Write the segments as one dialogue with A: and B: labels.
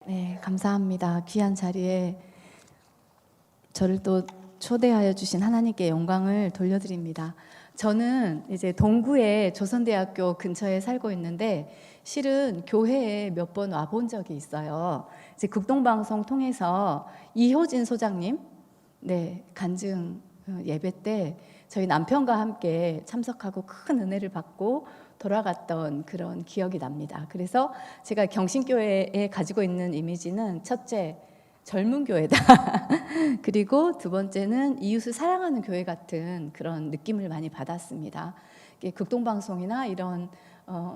A: 네, 감사합니다. 귀한 자리에 저를 또 초대하여 주신 하나님께 영광을 돌려드립니다. 저는 이제 동구의 조선대학교 근처에 살고 있는데 실은 교회에 몇 번 와본 적이 있어요. 이제 극동방송 통해서 이효진 소장님, 간증 예배 때 저희 남편과 함께 참석하고 큰 은혜를 받고 돌아갔던 그런 기억이 납니다. 그래서 제가 경신교회에 가지고 있는 이미지는 첫째, 젊은 교회다. 그리고 두 번째는 이웃을 사랑하는 교회 같은 그런 느낌을 많이 받았습니다. 극동방송이나 이런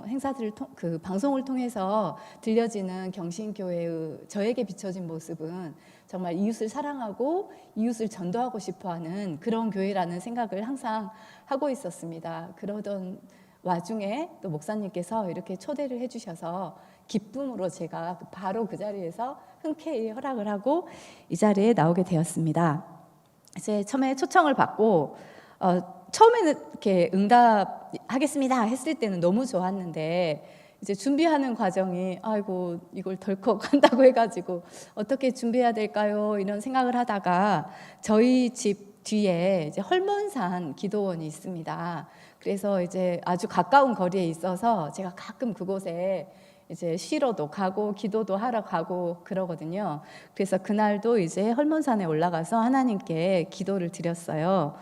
A: 행사들을 그 방송을 통해서 들려지는 경신교회의 저에게 비춰진 모습은 정말 이웃을 사랑하고 이웃을 전도하고 싶어하는 그런 교회라는 생각을 항상 하고 있었습니다. 그러던 와중에 또 목사님께서 이렇게 초대를 해주셔서 기쁨으로 제가 바로 그 자리에서 흔쾌히 허락을 하고 이 자리에 나오게 되었습니다. 이제 처음에 초청을 받고 처음에는 이렇게 응답하겠습니다 했을 때는 너무 좋았는데 이제 준비하는 과정이 아이고 이걸 덜컥 한다고 해가지고 어떻게 준비해야 될까요? 이런 생각을 하다가 저희 집 뒤에 이제 헐몬산 기도원이 있습니다. 그래서 이제 아주 가까운 거리에 있어서 제가 가끔 그곳에 이제 쉬러도 가고 기도도 하러 가고 그러거든요. 그래서 그날도 이제 헐몬산에 올라가서 하나님께 기도를 드렸어요.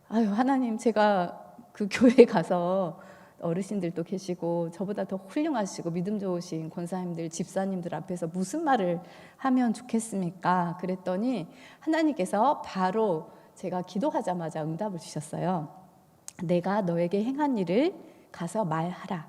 A: 아유 하나님, 제가 그 교회에 가서 어르신들도 계시고 저보다 더 훌륭하시고 믿음 좋으신 권사님들, 집사님들 앞에서 무슨 말을 하면 좋겠습니까? 그랬더니 하나님께서 바로 제가 기도하자마자 응답을 주셨어요. 내가 너에게 행한 일을 가서 말하라.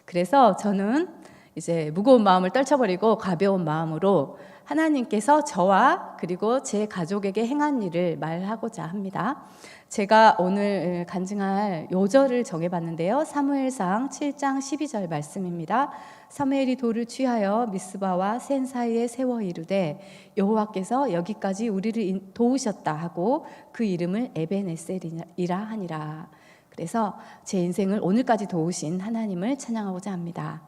A: 그래서 저는 이제 무거운 마음을 떨쳐버리고 가벼운 마음으로 하나님께서 저와 그리고 제 가족에게 행한 일을 말하고자 합니다. 제가 오늘 간증할 요절을 정해봤는데요. 사무엘상 7장 12절 말씀입니다. 사무엘이 돌을 취하여 미스바와 센 사이에 세워 이르되 여호와께서 여기까지 우리를 도우셨다 하고 그 이름을 에벤에셀이라 하니라. 그래서 제 인생을 오늘까지 도우신 하나님을 찬양하고자 합니다.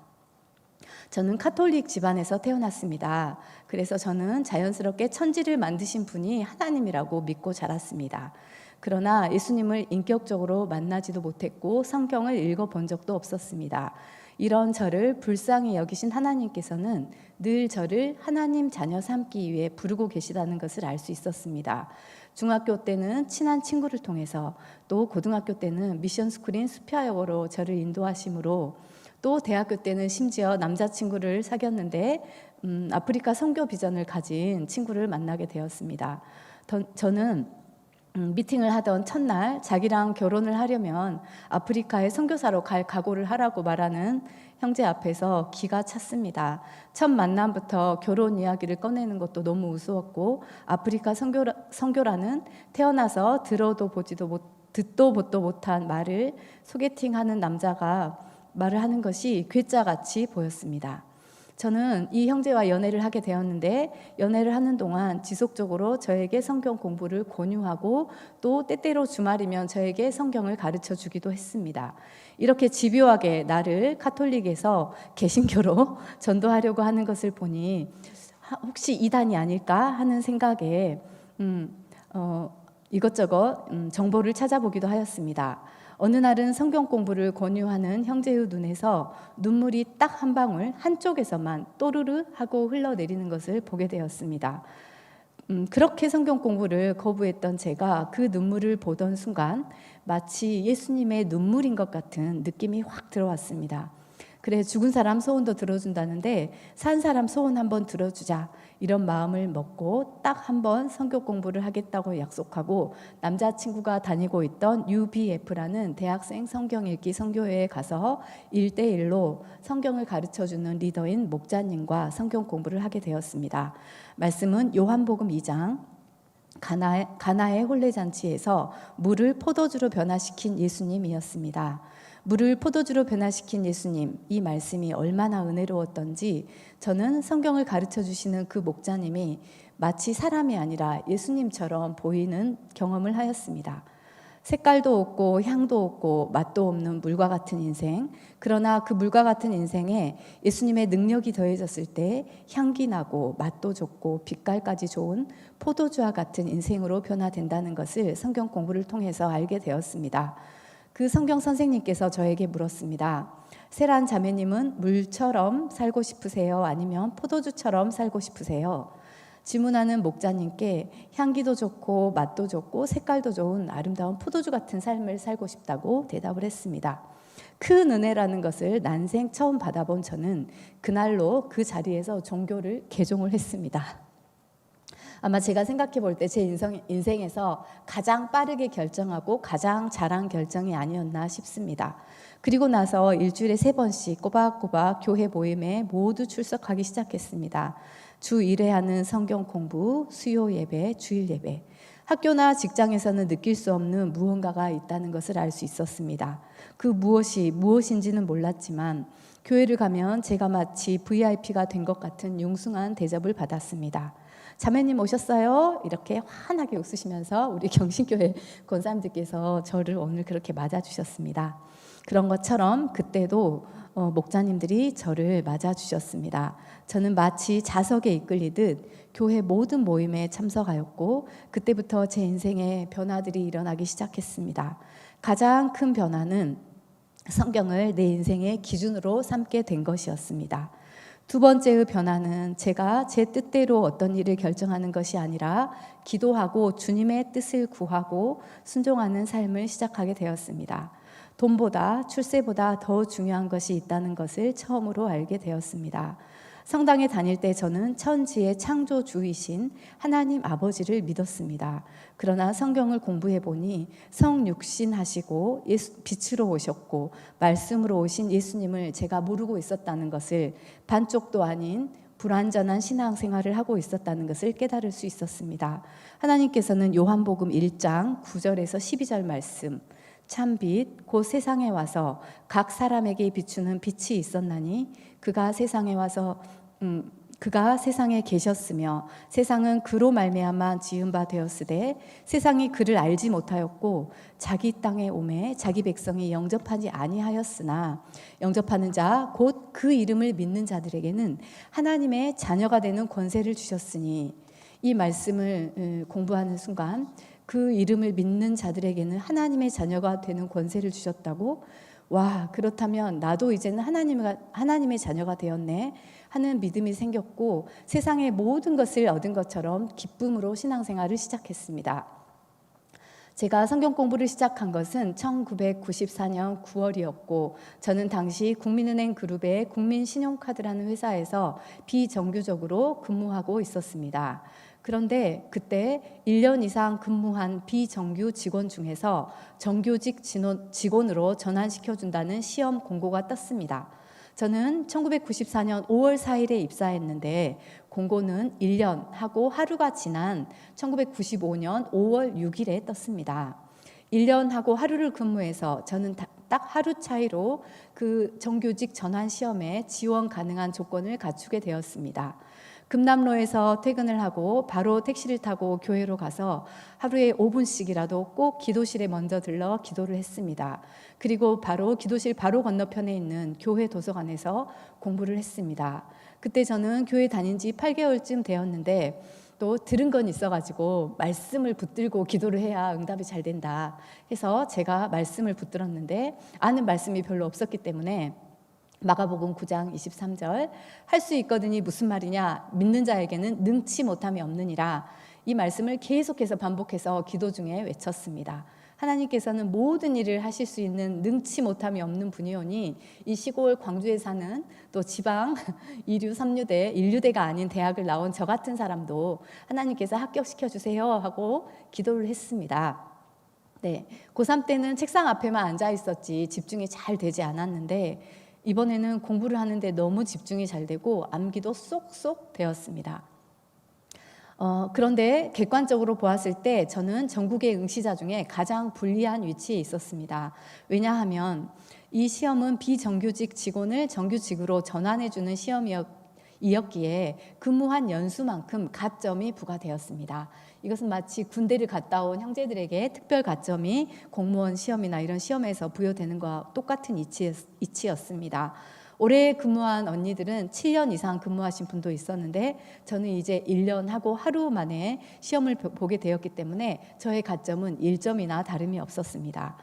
A: 저는 카톨릭 집안에서 태어났습니다. 그래서 저는 자연스럽게 천지를 만드신 분이 하나님이라고 믿고 자랐습니다. 그러나 예수님을 인격적으로 만나지도 못했고 성경을 읽어본 적도 없었습니다. 이런 저를 불쌍히 여기신 하나님께서는 늘 저를 하나님 자녀 삼기 위해 부르고 계시다는 것을 알 수 있었습니다. 중학교 때는 친한 친구를 통해서, 또 고등학교 때는 미션스쿨인 수표여고로 저를 인도하심으로, 또 대학교 때는 심지어 남자친구를 사귀었는데 아프리카 선교 비전을 가진 친구를 만나게 되었습니다. 저는 미팅을 하던 첫날 자기랑 결혼을 하려면 아프리카에 선교사로 갈 각오를 하라고 말하는 형제 앞에서 기가 찼습니다. 첫 만남부터 결혼 이야기를 꺼내는 것도 너무 우스웠고, 아프리카 선교라는 태어나서 듣도 보도 못한 말을 소개팅하는 남자가 말을 하는 것이 괴짜같이 보였습니다. 저는 이 형제와 연애를 하게 되었는데, 연애를 하는 동안 지속적으로 저에게 성경 공부를 권유하고 또 때때로 주말이면 저에게 성경을 가르쳐 주기도 했습니다. 이렇게 집요하게 나를 카톨릭에서 개신교로 전도하려고 하는 것을 보니 혹시 이단이 아닐까 하는 생각에 이것저것 정보를 찾아보기도 하였습니다. 어느 날은 성경 공부를 권유하는 형제의 눈에서 눈물이 딱 한 방울 한쪽에서만 또르르 하고 흘러내리는 것을 보게 되었습니다. 그렇게 성경 공부를 거부했던 제가 그 눈물을 보던 순간 마치 예수님의 눈물인 것 같은 느낌이 확 들어왔습니다. 그래, 죽은 사람 소원도 들어준다는데 산 사람 소원 한번 들어주자, 이런 마음을 먹고 딱 한 번 성경 공부를 하겠다고 약속하고 남자친구가 다니고 있던 UBF라는 대학생 성경 읽기 선교회에 가서 1대1로 성경을 가르쳐주는 리더인 목자님과 성경 공부를 하게 되었습니다. 말씀은 요한복음 2장 가나의 혼례잔치에서 물을 포도주로 변화시킨 예수님이었습니다. 물을 포도주로 변화시킨 예수님, 이 말씀이 얼마나 은혜로웠던지 저는 성경을 가르쳐 주시는 그 목자님이 마치 사람이 아니라 예수님처럼 보이는 경험을 하였습니다. 색깔도 없고 향도 없고 맛도 없는 물과 같은 인생. 그러나 그 물과 같은 인생에 예수님의 능력이 더해졌을 때 향기 나고 맛도 좋고 빛깔까지 좋은 포도주와 같은 인생으로 변화된다는 것을 성경 공부를 통해서 알게 되었습니다. 그 성경 선생님께서 저에게 물었습니다. 세란 자매님은 물처럼 살고 싶으세요? 아니면 포도주처럼 살고 싶으세요? 질문하는 목자님께 향기도 좋고 맛도 좋고 색깔도 좋은 아름다운 포도주 같은 삶을 살고 싶다고 대답을 했습니다. 큰 은혜라는 것을 난생 처음 받아본 저는 그날로 그 자리에서 종교를 개종을 했습니다. 아마 제가 생각해 볼 때 제 인생에서 가장 빠르게 결정하고 가장 잘한 결정이 아니었나 싶습니다. 그리고 나서 일주일에 3번씩 꼬박꼬박 교회 모임에 모두 출석하기 시작했습니다. 주 1회 하는 성경 공부, 수요 예배, 주일 예배. 학교나 직장에서는 느낄 수 없는 무언가가 있다는 것을 알 수 있었습니다. 그 무엇이 무엇인지는 몰랐지만 교회를 가면 제가 마치 VIP가 된 것 같은 융숭한 대접을 받았습니다. 자매님 오셨어요? 이렇게 환하게 웃으시면서 우리 경신교회 권사님들께서 저를 오늘 그렇게 맞아주셨습니다. 그런 것처럼 그때도 목자님들이 저를 맞아주셨습니다. 저는 마치 자석에 이끌리듯 교회 모든 모임에 참석하였고 그때부터 제 인생에 변화들이 일어나기 시작했습니다. 가장 큰 변화는 성경을 내 인생의 기준으로 삼게 된 것이었습니다. 두 번째의 변화는 제가 제 뜻대로 어떤 일을 결정하는 것이 아니라 기도하고 주님의 뜻을 구하고 순종하는 삶을 시작하게 되었습니다. 돈보다 출세보다 더 중요한 것이 있다는 것을 처음으로 알게 되었습니다. 성당에 다닐 때 저는 천지의 창조주이신 하나님 아버지를 믿었습니다. 그러나 성경을 공부해 보니 성육신하시고 빛으로 오셨고 말씀으로 오신 예수님을 제가 모르고 있었다는 것을, 반쪽도 아닌 불완전한 신앙생활을 하고 있었다는 것을 깨달을 수 있었습니다. 하나님께서는 요한복음 1장 9절에서 12절 말씀, 참빛 곧 세상에 와서 각 사람에게 비추는 빛이 있었나니 그가 세상에 계셨으며 세상은 그로 말미암아 지은 바 되었으되 세상이 그를 알지 못하였고 자기 땅에 오매 자기 백성이 영접하지 아니하였으나 영접하는 자 곧 그 이름을 믿는 자들에게는 하나님의 자녀가 되는 권세를 주셨으니, 이 말씀을 공부하는 순간 그 이름을 믿는 자들에게는 하나님의 자녀가 되는 권세를 주셨다고, 와, 그렇다면 나도 이제는 하나님의 자녀가 되었네 하는 믿음이 생겼고 세상의 모든 것을 얻은 것처럼 기쁨으로 신앙생활을 시작했습니다. 제가 성경 공부를 시작한 것은 1994년 9월이었고 저는 당시 국민은행 그룹의 국민신용카드라는 회사에서 비정규적으로 근무하고 있었습니다. 그런데 그때 1년 이상 근무한 비정규 직원 중에서 정규직 직원으로 전환시켜준다는 시험 공고가 떴습니다. 저는 1994년 5월 4일에 입사했는데 공고는 1년 하고 하루가 지난 1995년 5월 6일에 떴습니다. 1년 하고 하루를 근무해서 저는 딱 하루 차이로 그 정규직 전환 시험에 지원 가능한 조건을 갖추게 되었습니다. 금남로에서 퇴근을 하고 바로 택시를 타고 교회로 가서 하루에 5분씩이라도 꼭 기도실에 먼저 들러 기도를 했습니다. 그리고 바로 기도실 바로 건너편에 있는 교회 도서관에서 공부를 했습니다. 그때 저는 교회 다닌 지 8개월쯤 되었는데 또 들은 건 있어가지고 말씀을 붙들고 기도를 해야 응답이 잘 된다 해서 제가 말씀을 붙들었는데 아는 말씀이 별로 없었기 때문에 마가복음 9장 23절, 할 수 있거든이 무슨 말이냐, 믿는 자에게는 능치 못함이 없느니라, 이 말씀을 계속해서 반복해서 기도 중에 외쳤습니다. 하나님께서는 모든 일을 하실 수 있는 능치 못함이 없는 분이오니 이 시골 광주에 사는 또 지방 2류, 3류대, 1류대가 아닌 대학을 나온 저 같은 사람도 하나님께서 합격시켜 주세요 하고 기도를 했습니다. 네, 고3 때는 책상 앞에만 앉아 있었지 집중이 잘 되지 않았는데 이번에는 공부를 하는데 너무 집중이 잘 되고 암기도 쏙쏙 되었습니다. 그런데 객관적으로 보았을 때 저는 전국의 응시자 중에 가장 불리한 위치에 있었습니다. 왜냐하면 이 시험은 비정규직 직원을 정규직으로 전환해주는 시험이기 이었기에 근무한 연수만큼 가점이 부과되었습니다. 이것은 마치 군대를 갔다 온 형제들에게 특별 가점이 공무원 시험이나 이런 시험에서 부여되는 것과 똑같은 이치였습니다. 올해 근무한 언니들은 7년 이상 근무하신 분도 있었는데 저는 이제 1년 하고 하루 만에 시험을 보게 되었기 때문에 저의 가점은 1점이나 다름이 없었습니다.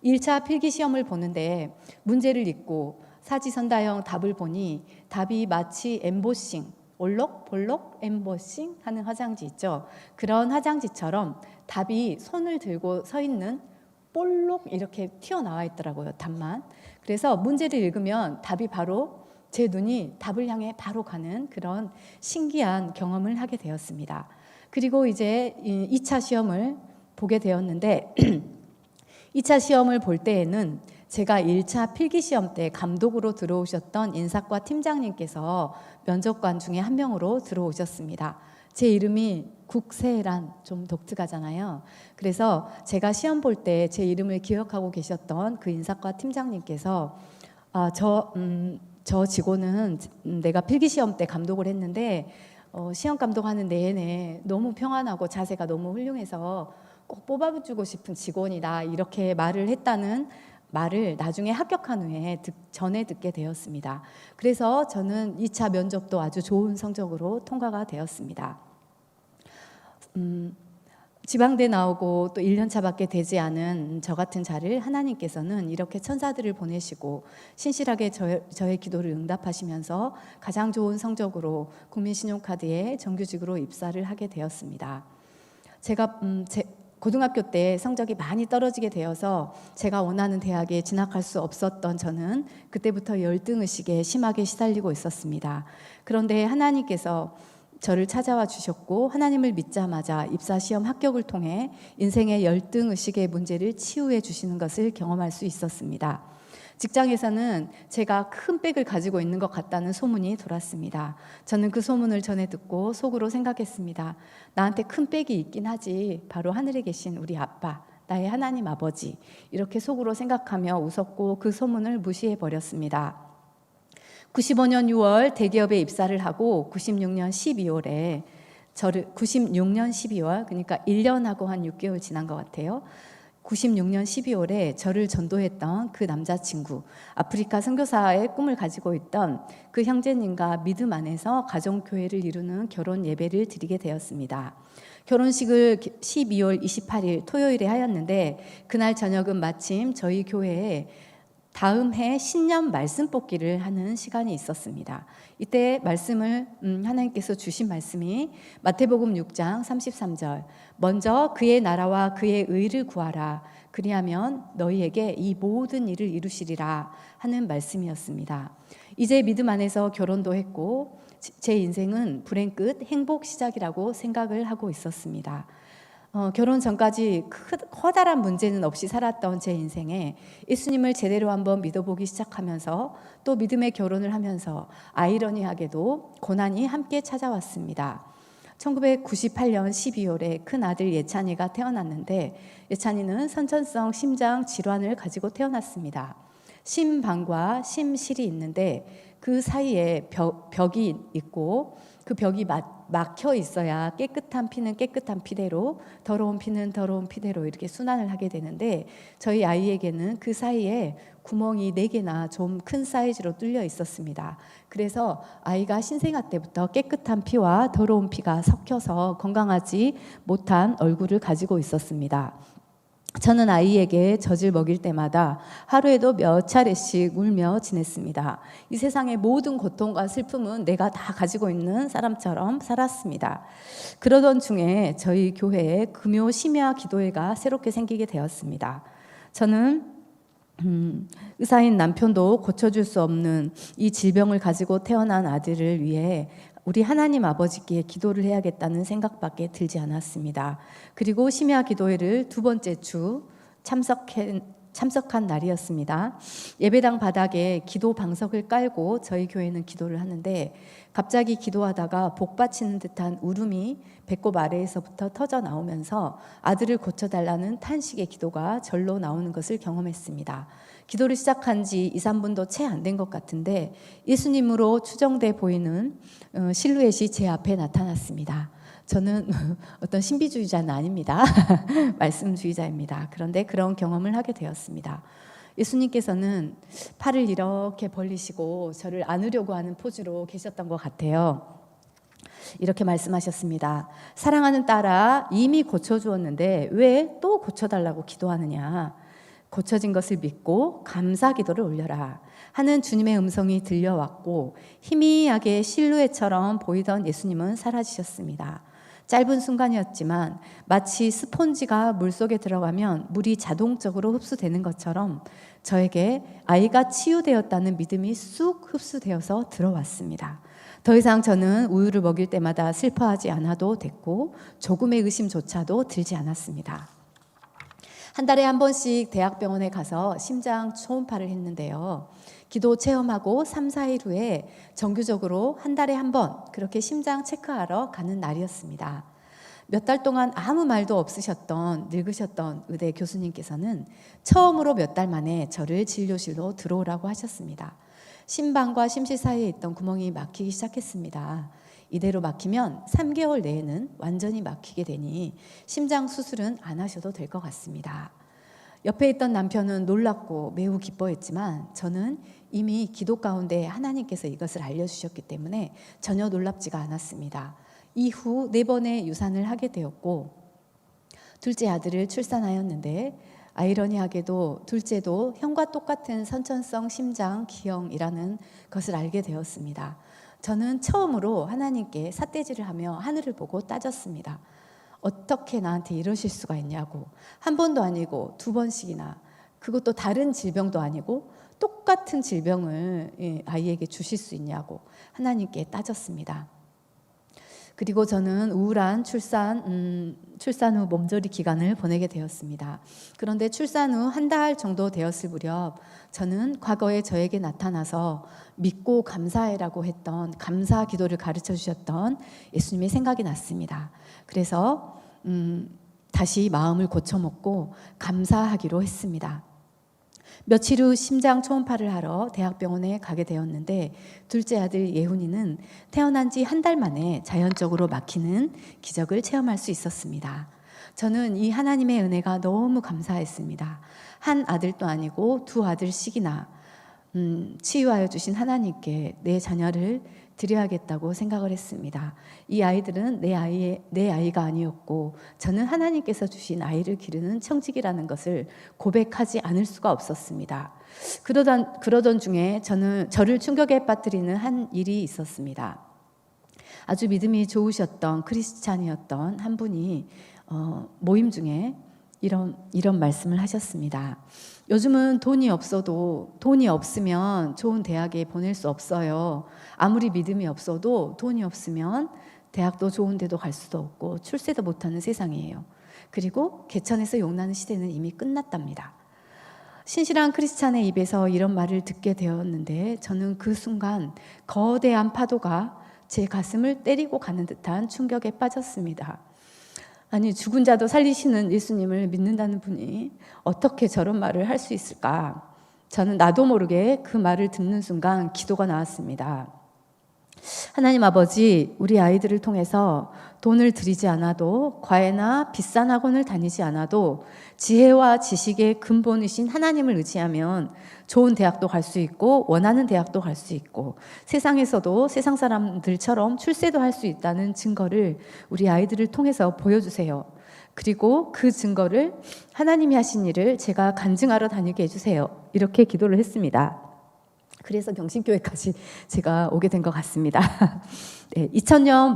A: 1차 필기시험을 보는데 문제를 읽고 사지선다형 답을 보니 답이 마치 엠보싱, 올록, 볼록, 엠보싱 하는 화장지 있죠. 그런 화장지처럼 답이 손을 들고 서 있는 볼록 이렇게 튀어나와 있더라고요. 답만. 그래서 문제를 읽으면 답이 바로 제 눈이 답을 향해 바로 가는 그런 신기한 경험을 하게 되었습니다. 그리고 이제 2차 시험을 보게 되었는데 2차 시험을 볼 때에는 제가 1차 필기시험 때 감독으로 들어오셨던 인사과 팀장님께서 면접관 중에 한 명으로 들어오셨습니다. 제 이름이 국세란 좀 독특하잖아요. 그래서 제가 시험 볼 때 제 이름을 기억하고 계셨던 그 인사과 팀장님께서 저 직원은 내가 필기시험 때 감독을 했는데 시험 감독하는 내내 너무 평안하고 자세가 너무 훌륭해서 꼭 뽑아주고 싶은 직원이다 이렇게 말을 했다는 말을 나중에 합격한 후에 전에 듣게 되었습니다. 그래서 저는 2차 면접도 아주 좋은 성적으로 통과가 되었습니다. 지방대 나오고 또 1년차밖에 되지 않은 저 같은 자를 하나님께서는 이렇게 천사들을 보내시고 신실하게 저의 기도를 응답하시면서 가장 좋은 성적으로 국민신용카드에 정규직으로 입사를 하게 되었습니다. 제가 고등학교 때 성적이 많이 떨어지게 되어서 제가 원하는 대학에 진학할 수 없었던 저는 그때부터 열등의식에 심하게 시달리고 있었습니다. 그런데 하나님께서 저를 찾아와 주셨고 하나님을 믿자마자 입사시험 합격을 통해 인생의 열등의식의 문제를 치유해 주시는 것을 경험할 수 있었습니다. 직장에서는 제가 큰 백을 가지고 있는 것 같다는 소문이 돌았습니다. 저는 그 소문을 전해 듣고 속으로 생각했습니다. 나한테 큰 백이 있긴 하지. 바로 하늘에 계신 우리 아빠, 나의 하나님 아버지. 이렇게 속으로 생각하며 웃었고 그 소문을 무시해 버렸습니다. 95년 6월 대기업에 입사를 하고 96년 12월 그러니까 1년하고 한 6개월 지난 것 같아요. 96년 12월에 저를 전도했던 그 남자친구, 아프리카 선교사의 꿈을 가지고 있던 그 형제님과 믿음 안에서 가정교회를 이루는 결혼 예배를 드리게 되었습니다. 결혼식을 12월 28일 토요일에 하였는데 그날 저녁은 마침 저희 교회에 다음 해 신년 말씀 뽑기를 하는 시간이 있었습니다. 이때 말씀을 하나님께서 주신 말씀이 마태복음 6장 33절 먼저 그의 나라와 그의 의를 구하라 그리하면 너희에게 이 모든 일을 이루시리라 하는 말씀이었습니다. 이제 믿음 안에서 결혼도 했고 제 인생은 불행 끝 행복 시작이라고 생각을 하고 있었습니다. 결혼 전까지 커다란 문제는 없이 살았던 제 인생에 예수님을 제대로 한번 믿어보기 시작하면서 또 믿음의 결혼을 하면서 아이러니하게도 고난이 함께 찾아왔습니다. 1998년 12월에 큰 아들 예찬이가 태어났는데 예찬이는 선천성 심장 질환을 가지고 태어났습니다. 심방과 심실이 있는데 그 사이에 벽이 있고 그 벽이 막혀 있어야 깨끗한 피는 깨끗한 피대로 더러운 피는 더러운 피대로 이렇게 순환을 하게 되는데 저희 아이에게는 그 사이에 구멍이 4개나 좀 큰 사이즈로 뚫려 있었습니다. 그래서 아이가 신생아 때부터 깨끗한 피와 더러운 피가 섞여서 건강하지 못한 얼굴을 가지고 있었습니다. 저는 아이에게 젖을 먹일 때마다 하루에도 몇 차례씩 울며 지냈습니다. 이 세상의 모든 고통과 슬픔은 내가 다 가지고 있는 사람처럼 살았습니다. 그러던 중에 저희 교회에 금요 심야 기도회가 새롭게 생기게 되었습니다. 저는 의사인 남편도 고쳐줄 수 없는 이 질병을 가지고 태어난 아들을 위해 우리 하나님 아버지께 기도를 해야겠다는 생각밖에 들지 않았습니다. 그리고 심야 기도회를 2번째 주 참석해 참석한 날이었습니다. 예배당 바닥에 기도 방석을 깔고 저희 교회는 기도를 하는데 갑자기 기도하다가 복받치는 듯한 울음이 배꼽 아래에서부터 터져 나오면서 아들을 고쳐달라는 탄식의 기도가 절로 나오는 것을 경험했습니다. 기도를 시작한 지 2, 3분도 채 안 된 것 같은데 예수님으로 추정돼 보이는 실루엣이 제 앞에 나타났습니다. 저는 어떤 신비주의자는 아닙니다. 말씀주의자입니다. 그런데 그런 경험을 하게 되었습니다. 예수님께서는 팔을 이렇게 벌리시고 저를 안으려고 하는 포즈로 계셨던 것 같아요. 이렇게 말씀하셨습니다. 사랑하는 딸아, 이미 고쳐주었는데 왜 또 고쳐달라고 기도하느냐? 고쳐진 것을 믿고 감사 기도를 올려라 하는 주님의 음성이 들려왔고 희미하게 실루엣처럼 보이던 예수님은 사라지셨습니다. 짧은 순간이었지만 마치 스폰지가 물속에 들어가면 물이 자동적으로 흡수되는 것처럼 저에게 아이가 치유되었다는 믿음이 쑥 흡수되어서 들어왔습니다. 더 이상 저는 우유를 먹일 때마다 슬퍼하지 않아도 됐고 조금의 의심조차도 들지 않았습니다. 한 달에 한 번씩 대학병원에 가서 심장 초음파를 했는데요. 기도 체험하고 3, 4일 후에 정규적으로 한 달에 한 번 그렇게 심장 체크하러 가는 날이었습니다. 몇 달 동안 아무 말도 없으셨던 늙으셨던 의대 교수님께서는 처음으로 몇 달 만에 저를 진료실로 들어오라고 하셨습니다. 심방과 심실 사이에 있던 구멍이 막히기 시작했습니다. 이대로 막히면 3개월 내에는 완전히 막히게 되니 심장 수술은 안 하셔도 될 것 같습니다. 옆에 있던 남편은 놀랍고 매우 기뻐했지만 저는 이미 기도 가운데 하나님께서 이것을 알려주셨기 때문에 전혀 놀랍지가 않았습니다. 이후 4번의 유산을 하게 되었고 둘째 아들을 출산하였는데 아이러니하게도 둘째도 형과 똑같은 선천성 심장 기형이라는 것을 알게 되었습니다. 저는 처음으로 하나님께 삿대질을 하며 하늘을 보고 따졌습니다. 어떻게 나한테 이러실 수가 있냐고. 한 번도 아니고 2번씩이나 그것도 다른 질병도 아니고 똑같은 질병을 아이에게 주실 수 있냐고 하나님께 따졌습니다. 그리고 저는 우울한 출산 후 몸조리 기간을 보내게 되었습니다. 그런데 출산 후 한 달 정도 되었을 무렵 저는 과거에 저에게 나타나서 믿고 감사해라고 했던 감사 기도를 가르쳐 주셨던 예수님이 생각이 났습니다. 그래서 다시 마음을 고쳐먹고 감사하기로 했습니다. 며칠 후 심장 초음파를 하러 대학병원에 가게 되었는데 둘째 아들 예훈이는 태어난 지 한 달 만에 자연적으로 막히는 기적을 체험할 수 있었습니다. 저는 이 하나님의 은혜가 너무 감사했습니다. 한 아들도 아니고 2 아들씩이나 치유하여 주신 하나님께 내 자녀를 드려야겠다고 생각을 했습니다. 이 아이들은 내 아이가 아니었고 저는 하나님께서 주신 아이를 기르는 청직이라는 것을 고백하지 않을 수가 없었습니다. 그러던 중에 저를 충격에 빠뜨리는 한 일이 있었습니다. 아주 믿음이 좋으셨던 크리스찬이었던 한 분이 모임 중에 이런 말씀을 하셨습니다. 요즘은 돈이 없으면 좋은 대학에 보낼 수 없어요. 아무리 믿음이 없어도 돈이 없으면 대학도 좋은 데도 갈 수도 없고 출세도 못하는 세상이에요. 그리고 개천에서 용나는 시대는 이미 끝났답니다. 신실한 크리스찬의 입에서 이런 말을 듣게 되었는데 저는 그 순간 거대한 파도가 제 가슴을 때리고 가는 듯한 충격에 빠졌습니다. 아니, 죽은 자도 살리시는 예수님을 믿는다는 분이 어떻게 저런 말을 할 수 있을까? 저는 나도 모르게 그 말을 듣는 순간 기도가 나왔습니다. 하나님 아버지, 우리 아이들을 통해서 돈을 들이지 않아도 과외나 비싼 학원을 다니지 않아도 지혜와 지식의 근본이신 하나님을 의지하면 좋은 대학도 갈 수 있고 원하는 대학도 갈 수 있고 세상에서도 세상 사람들처럼 출세도 할 수 있다는 증거를 우리 아이들을 통해서 보여주세요. 그리고 그 증거를 하나님이 하신 일을 제가 간증하러 다니게 해주세요. 이렇게 기도를 했습니다. 그래서 경신교회까지 제가 오게 된 것 같습니다. 네, 2004년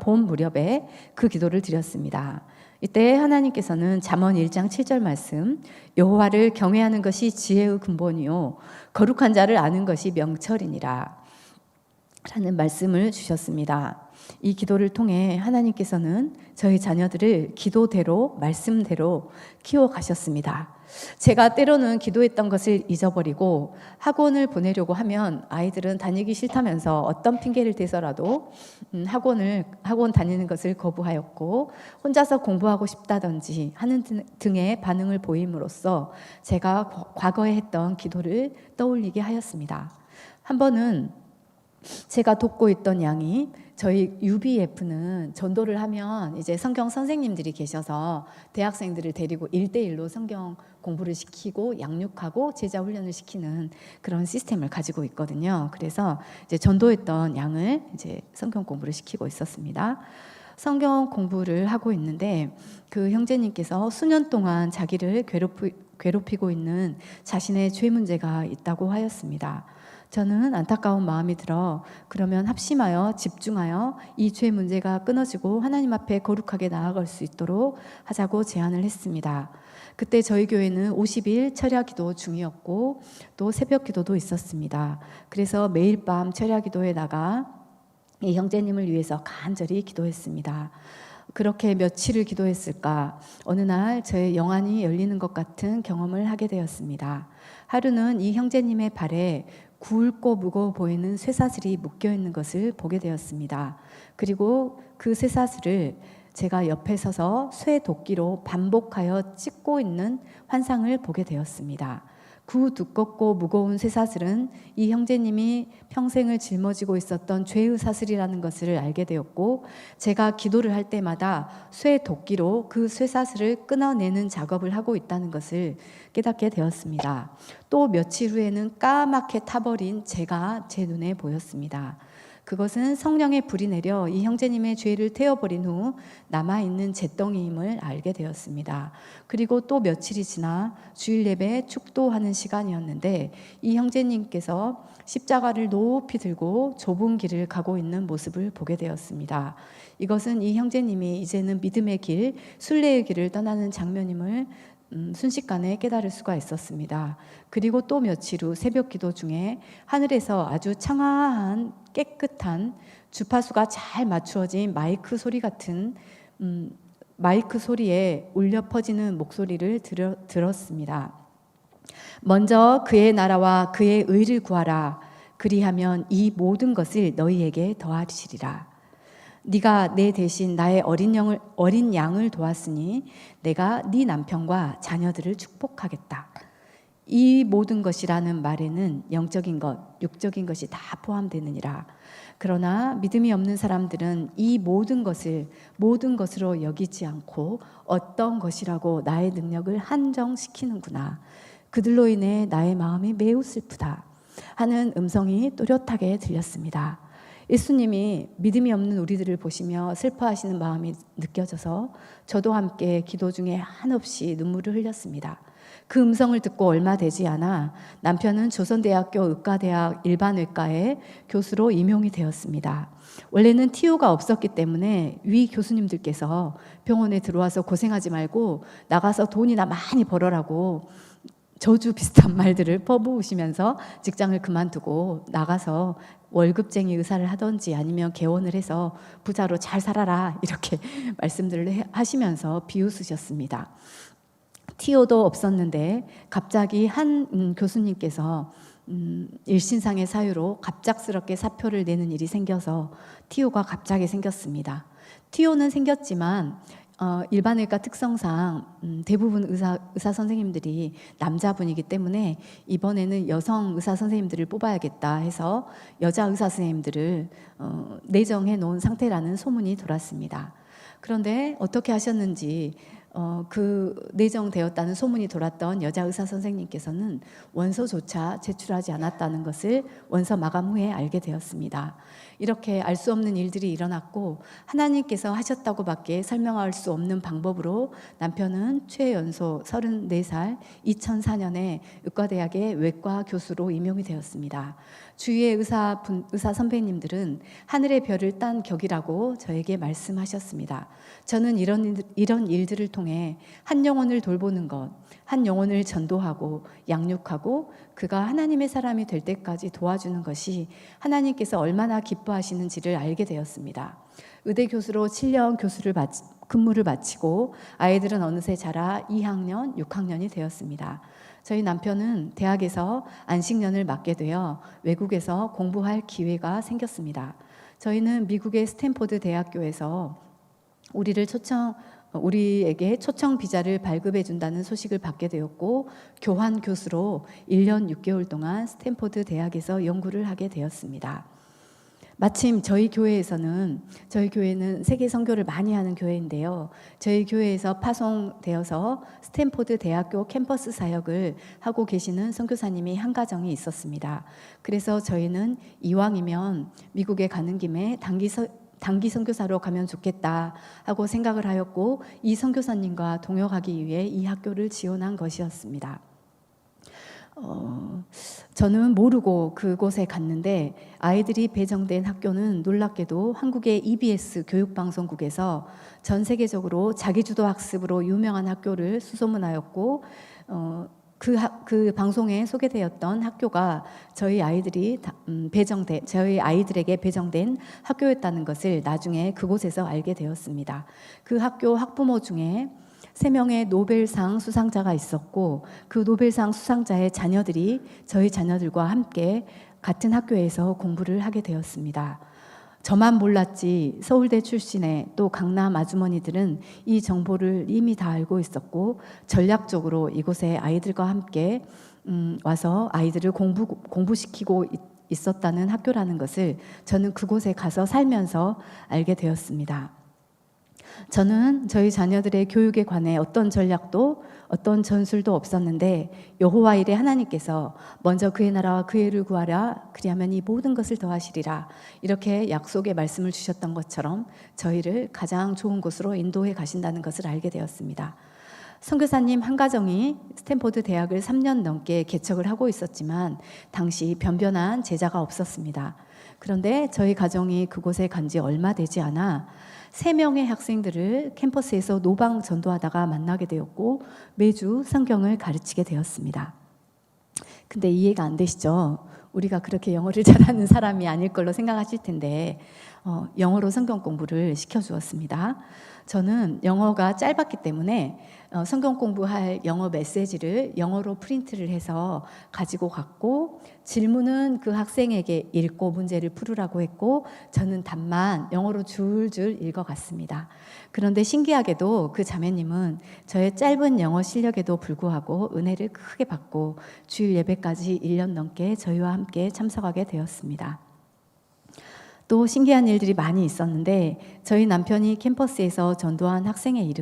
A: 봄 무렵에 그 기도를 드렸습니다. 이때 하나님께서는 잠언 1장 7절 말씀, 여호와를 경외하는 것이 지혜의 근본이요 거룩한 자를 아는 것이 명철이니라. 라는 말씀을 주셨습니다. 이 기도를 통해 하나님께서는 저희 자녀들을 기도대로 말씀대로 키워가셨습니다. 제가 때로는 기도했던 것을 잊어버리고 학원을 보내려고 하면 아이들은 다니기 싫다면서 어떤 핑계를 대서라도 학원 다니는 것을 거부하였고 혼자서 공부하고 싶다든지 하는 등의 반응을 보임으로써 제가 과거에 했던 기도를 떠올리게 하였습니다. 한 번은 제가 돕고 있던 양이 저희 UBF는 전도를 하면 이제 성경 선생님들이 계셔서 대학생들을 데리고 1대1로 성경 공부를 시키고 양육하고 제자 훈련을 시키는 그런 시스템을 가지고 있거든요. 그래서 이제 전도했던 양을 이제 성경 공부를 시키고 있었습니다. 성경 공부를 하고 있는데 그 형제님께서 수년 동안 자기를 괴롭히고 있는 자신의 죄 문제가 있다고 하였습니다. 저는 안타까운 마음이 들어 그러면 합심하여 집중하여 이 죄 문제가 끊어지고 하나님 앞에 거룩하게 나아갈 수 있도록 하자고 제안을 했습니다. 그때 저희 교회는 50일 철야 기도 중이었고 또 새벽 기도도 있었습니다. 그래서 매일 밤 철야 기도에 나가 이 형제님을 위해서 간절히 기도했습니다. 그렇게 며칠을 기도했을까? 어느 날 저의 영안이 열리는 것 같은 경험을 하게 되었습니다. 하루는 이 형제님의 발에 굵고 무거워 보이는 쇠사슬이 묶여 있는 것을 보게 되었습니다. 그리고 그 쇠사슬을 제가 옆에 서서 쇠 도끼로 반복하여 찢고 있는 환상을 보게 되었습니다. 그 두껍고 무거운 쇠사슬은 이 형제님이 평생을 짊어지고 있었던 죄의 사슬이라는 것을 알게 되었고 제가 기도를 할 때마다 쇠 도끼로 그 쇠사슬을 끊어내는 작업을 하고 있다는 것을 깨닫게 되었습니다. 또 며칠 후에는 까맣게 타버린 제가 제 눈에 보였습니다. 그것은 성령의 불이 내려 이 형제님의 죄를 태워버린 후 남아있는 잿덩이임을 알게 되었습니다. 그리고 또 며칠이 지나 주일 예배 축도하는 시간이었는데 이 형제님께서 십자가를 높이 들고 좁은 길을 가고 있는 모습을 보게 되었습니다. 이것은 이 형제님이 이제는 믿음의 길, 순례의 길을 떠나는 장면임을 순식간에 깨달을 수가 있었습니다. 그리고 또 며칠 후 새벽 기도 중에 하늘에서 아주 청아한 깨끗한 주파수가 잘 맞추어진 마이크 소리 같은 마이크 소리에 울려 퍼지는 목소리를 들었습니다. 먼저 그의 나라와 그의 의를 구하라. 그리하면 이 모든 것을 너희에게 더하시리라. 네가 내 대신 나의 어린 양을 도왔으니 내가 네 남편과 자녀들을 축복하겠다. 이 모든 것이라는 말에는 영적인 것, 육적인 것이 다 포함되느니라. 그러나 믿음이 없는 사람들은 이 모든 것을 모든 것으로 여기지 않고 어떤 것이라고 나의 능력을 한정시키는구나. 그들로 인해 나의 마음이 매우 슬프다 하는 음성이 또렷하게 들렸습니다. 예수님이 믿음이 없는 우리들을 보시며 슬퍼하시는 마음이 느껴져서 저도 함께 기도 중에 한없이 눈물을 흘렸습니다. 그 음성을 듣고 얼마 되지 않아 남편은 조선대학교 의과대학 일반외과에 교수로 임용이 되었습니다. 원래는 TO가 없었기 때문에 위 교수님들께서 병원에 들어와서 고생하지 말고 나가서 돈이나 많이 벌어라고 저주 비슷한 말들을 퍼부으시면서 직장을 그만두고 나가서 월급쟁이 의사를 하든지 아니면 개원을 해서 부자로 잘 살아라 이렇게 말씀들을 하시면서 비웃으셨습니다. TO도 없었는데 갑자기 한 교수님께서 일신상의 사유로 갑작스럽게 사표를 내는 일이 생겨서 TO가 갑자기 생겼습니다. TO는 생겼지만 일반외과 특성상 대부분 의사 선생님들이 남자분이기 때문에 이번에는 여성 의사 선생님들을 뽑아야겠다 해서 여자 의사 선생님들을 내정해 놓은 상태라는 소문이 돌았습니다. 그런데 어떻게 하셨는지 그 내정되었다는 소문이 돌았던 여자 의사 선생님께서는 원서조차 제출하지 않았다는 것을 원서 마감 후에 알게 되었습니다. 이렇게 알 수 없는 일들이 일어났고 하나님께서 하셨다고밖에 설명할 수 없는 방법으로 남편은 최연소 34살 2004년에 의과대학의 외과 교수로 임용이 되었습니다. 주위의 의사 선배님들은 하늘의 별을 딴 격이라고 저에게 말씀하셨습니다. 저는 이런 일들을 통해 한 영혼을 돌보는 것, 한 영혼을 전도하고 양육하고 그가 하나님의 사람이 될 때까지 도와주는 것이 하나님께서 얼마나 기뻐하시는지를 알게 되었습니다. 의대 교수로 7년 근무를 마치고 아이들은 어느새 자라 2학년, 6학년이 되었습니다. 저희 남편은 대학에서 안식년을 맡게 되어 외국에서 공부할 기회가 생겼습니다. 저희는 미국의 스탠포드 대학교에서 우리에게 초청 비자를 발급해 준다는 소식을 받게 되었고, 교환 교수로 1년 6개월 동안 스탠포드 대학에서 연구를 하게 되었습니다. 마침 저희 교회는 세계 선교를 많이 하는 교회인데요. 저희 교회에서 파송되어서 스탠포드 대학교 캠퍼스 사역을 하고 계시는 선교사님이 한 가정이 있었습니다. 그래서 저희는 이왕이면 미국에 가는 김에 단기 선교사로 가면 좋겠다 하고 생각을 하였고, 이 선교사님과 동역하기 위해 이 학교를 지원한 것이었습니다. 저는 모르고 그곳에 갔는데 아이들이 배정된 학교는 놀랍게도 한국의 EBS 교육방송국에서 전 세계적으로 자기주도 학습으로 유명한 학교를 수소문하였고, 그 방송에 소개되었던 학교가 저희 아이들에게 배정된 학교였다는 것을 나중에 그곳에서 알게 되었습니다. 그 학교 학부모 중에 3명의 노벨상 수상자가 있었고, 그 노벨상 수상자의 자녀들이 저희 자녀들과 함께 같은 학교에서 공부를 하게 되었습니다. 저만 몰랐지 서울대 출신의 또 강남 아주머니들은 이 정보를 이미 다 알고 있었고, 전략적으로 이곳에 아이들과 함께 와서 아이들을 공부시키고 있었다는 학교라는 것을 저는 그곳에 가서 살면서 알게 되었습니다. 저는 저희 자녀들의 교육에 관해 어떤 전략도 어떤 전술도 없었는데, 여호와 일에 하나님께서 먼저 그의 나라와 그의 의를 구하라, 그리하면 이 모든 것을 더하시리라, 이렇게 약속의 말씀을 주셨던 것처럼 저희를 가장 좋은 곳으로 인도해 가신다는 것을 알게 되었습니다. 선교사님 한 가정이 스탠포드 대학을 3년 넘게 개척을 하고 있었지만 당시 변변한 제자가 없었습니다. 그런데 저희 가정이 그곳에 간 지 얼마 되지 않아 3명의 학생들을 캠퍼스에서 노방 전도하다가 만나게 되었고, 매주 성경을 가르치게 되었습니다. 근데 이해가 안 되시죠? 우리가 그렇게 영어를 잘하는 사람이 아닐 걸로 생각하실 텐데 영어로 성경 공부를 시켜주었습니다. 저는 영어가 짧았기 때문에 성경 공부할 영어 메시지를 영어로 프린트를 해서 가지고 갔고, 질문은 그 학생에게 읽고 문제를 풀으라고 했고, 저는 답만 영어로 줄줄 읽어갔습니다. 그런데 신기하게도 그 자매님은 저의 짧은 영어 실력에도 불구하고 은혜를 크게 받고 주일 예배까지 1년 넘게 저희와 함께 참석하게 되었습니다. 또 신기한 일들이 많이 있었는데, 저희 남편이 캠퍼스에서 전도한 학생의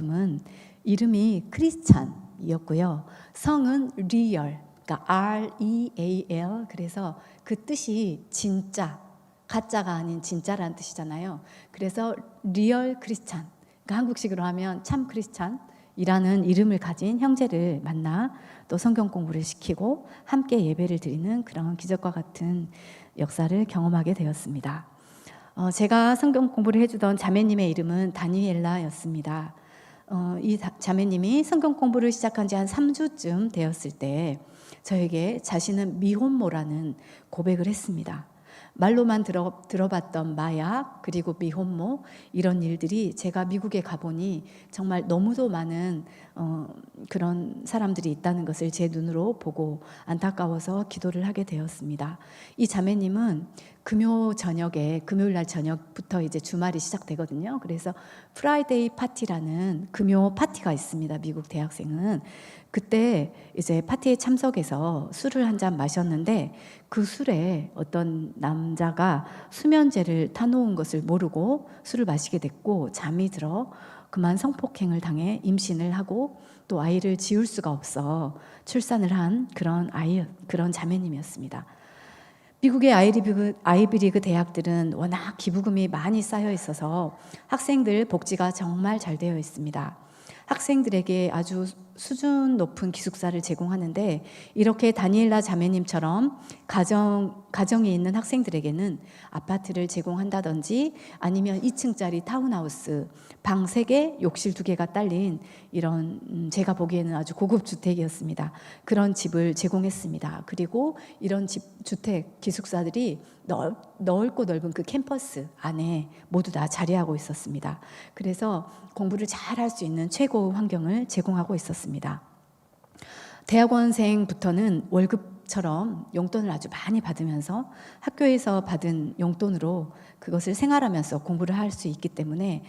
A: 이름이 크리스찬이었고요. 성은 리얼, 그러니까 R-E-A-L, 그래서 그 뜻이 진짜, 가짜가 아닌 진짜라는 뜻이잖아요. 그래서 리얼 크리스찬, 그러니까 한국식으로 하면 참 크리스찬이라는 이름을 가진 형제를 만나 또 성경 공부를 시키고 함께 예배를 드리는 그런 기적과 같은 역사를 경험하게 되었습니다. 제가 성경 공부를 해주던 자매님의 이름은 다니엘라였습니다. 이 자매님이 성경 공부를 시작한 지 한 3주쯤 되었을 때 저에게 자신은 미혼모라는 고백을 했습니다. 말로만 들어봤던 마약, 그리고 미혼모, 이런 일들이 제가 미국에 가보니 정말 너무도 많은 그런 사람들이 있다는 것을 제 눈으로 보고 안타까워서 기도를 하게 되었습니다. 이 자매님은 금요일 날 저녁부터 이제 주말이 시작되거든요. 그래서 프라이데이 파티라는 금요 파티가 있습니다. 미국 대학생은. 그때 이제 파티에 참석해서 술을 한 잔 마셨는데, 그 술에 어떤 남자가 수면제를 타놓은 것을 모르고 술을 마시게 됐고, 잠이 들어 그만 성폭행을 당해 임신을 하고 또 아이를 지울 수가 없어 출산을 한 그런 자매님이었습니다. 미국의 아이비리그 대학들은 워낙 기부금이 많이 쌓여 있어서 학생들 복지가 정말 잘 되어 있습니다. 학생들에게 아주 수준 높은 기숙사를 제공하는데, 이렇게 다니엘라 자매님처럼 가정에 있는 학생들에게는 아파트를 제공한다든지 아니면 2층짜리 타운하우스, 방 3개, 욕실 2개가 딸린 이런 제가 보기에는 아주 고급 주택이었습니다. 그런 집을 제공했습니다. 그리고 이런 주택 기숙사들이 넓고 넓은 그 캠퍼스 안에 모두 다 자리하고 있었습니다. 그래서 공부를 잘 할 수 있는 최고 환경을 제공하고 있었습니다. 대학원생부터는 월급처럼 용돈을 아주 많이 받으면서 학교에서 받은 용돈으로 그것을 생활하면서 공부를 할 수 있기 때문에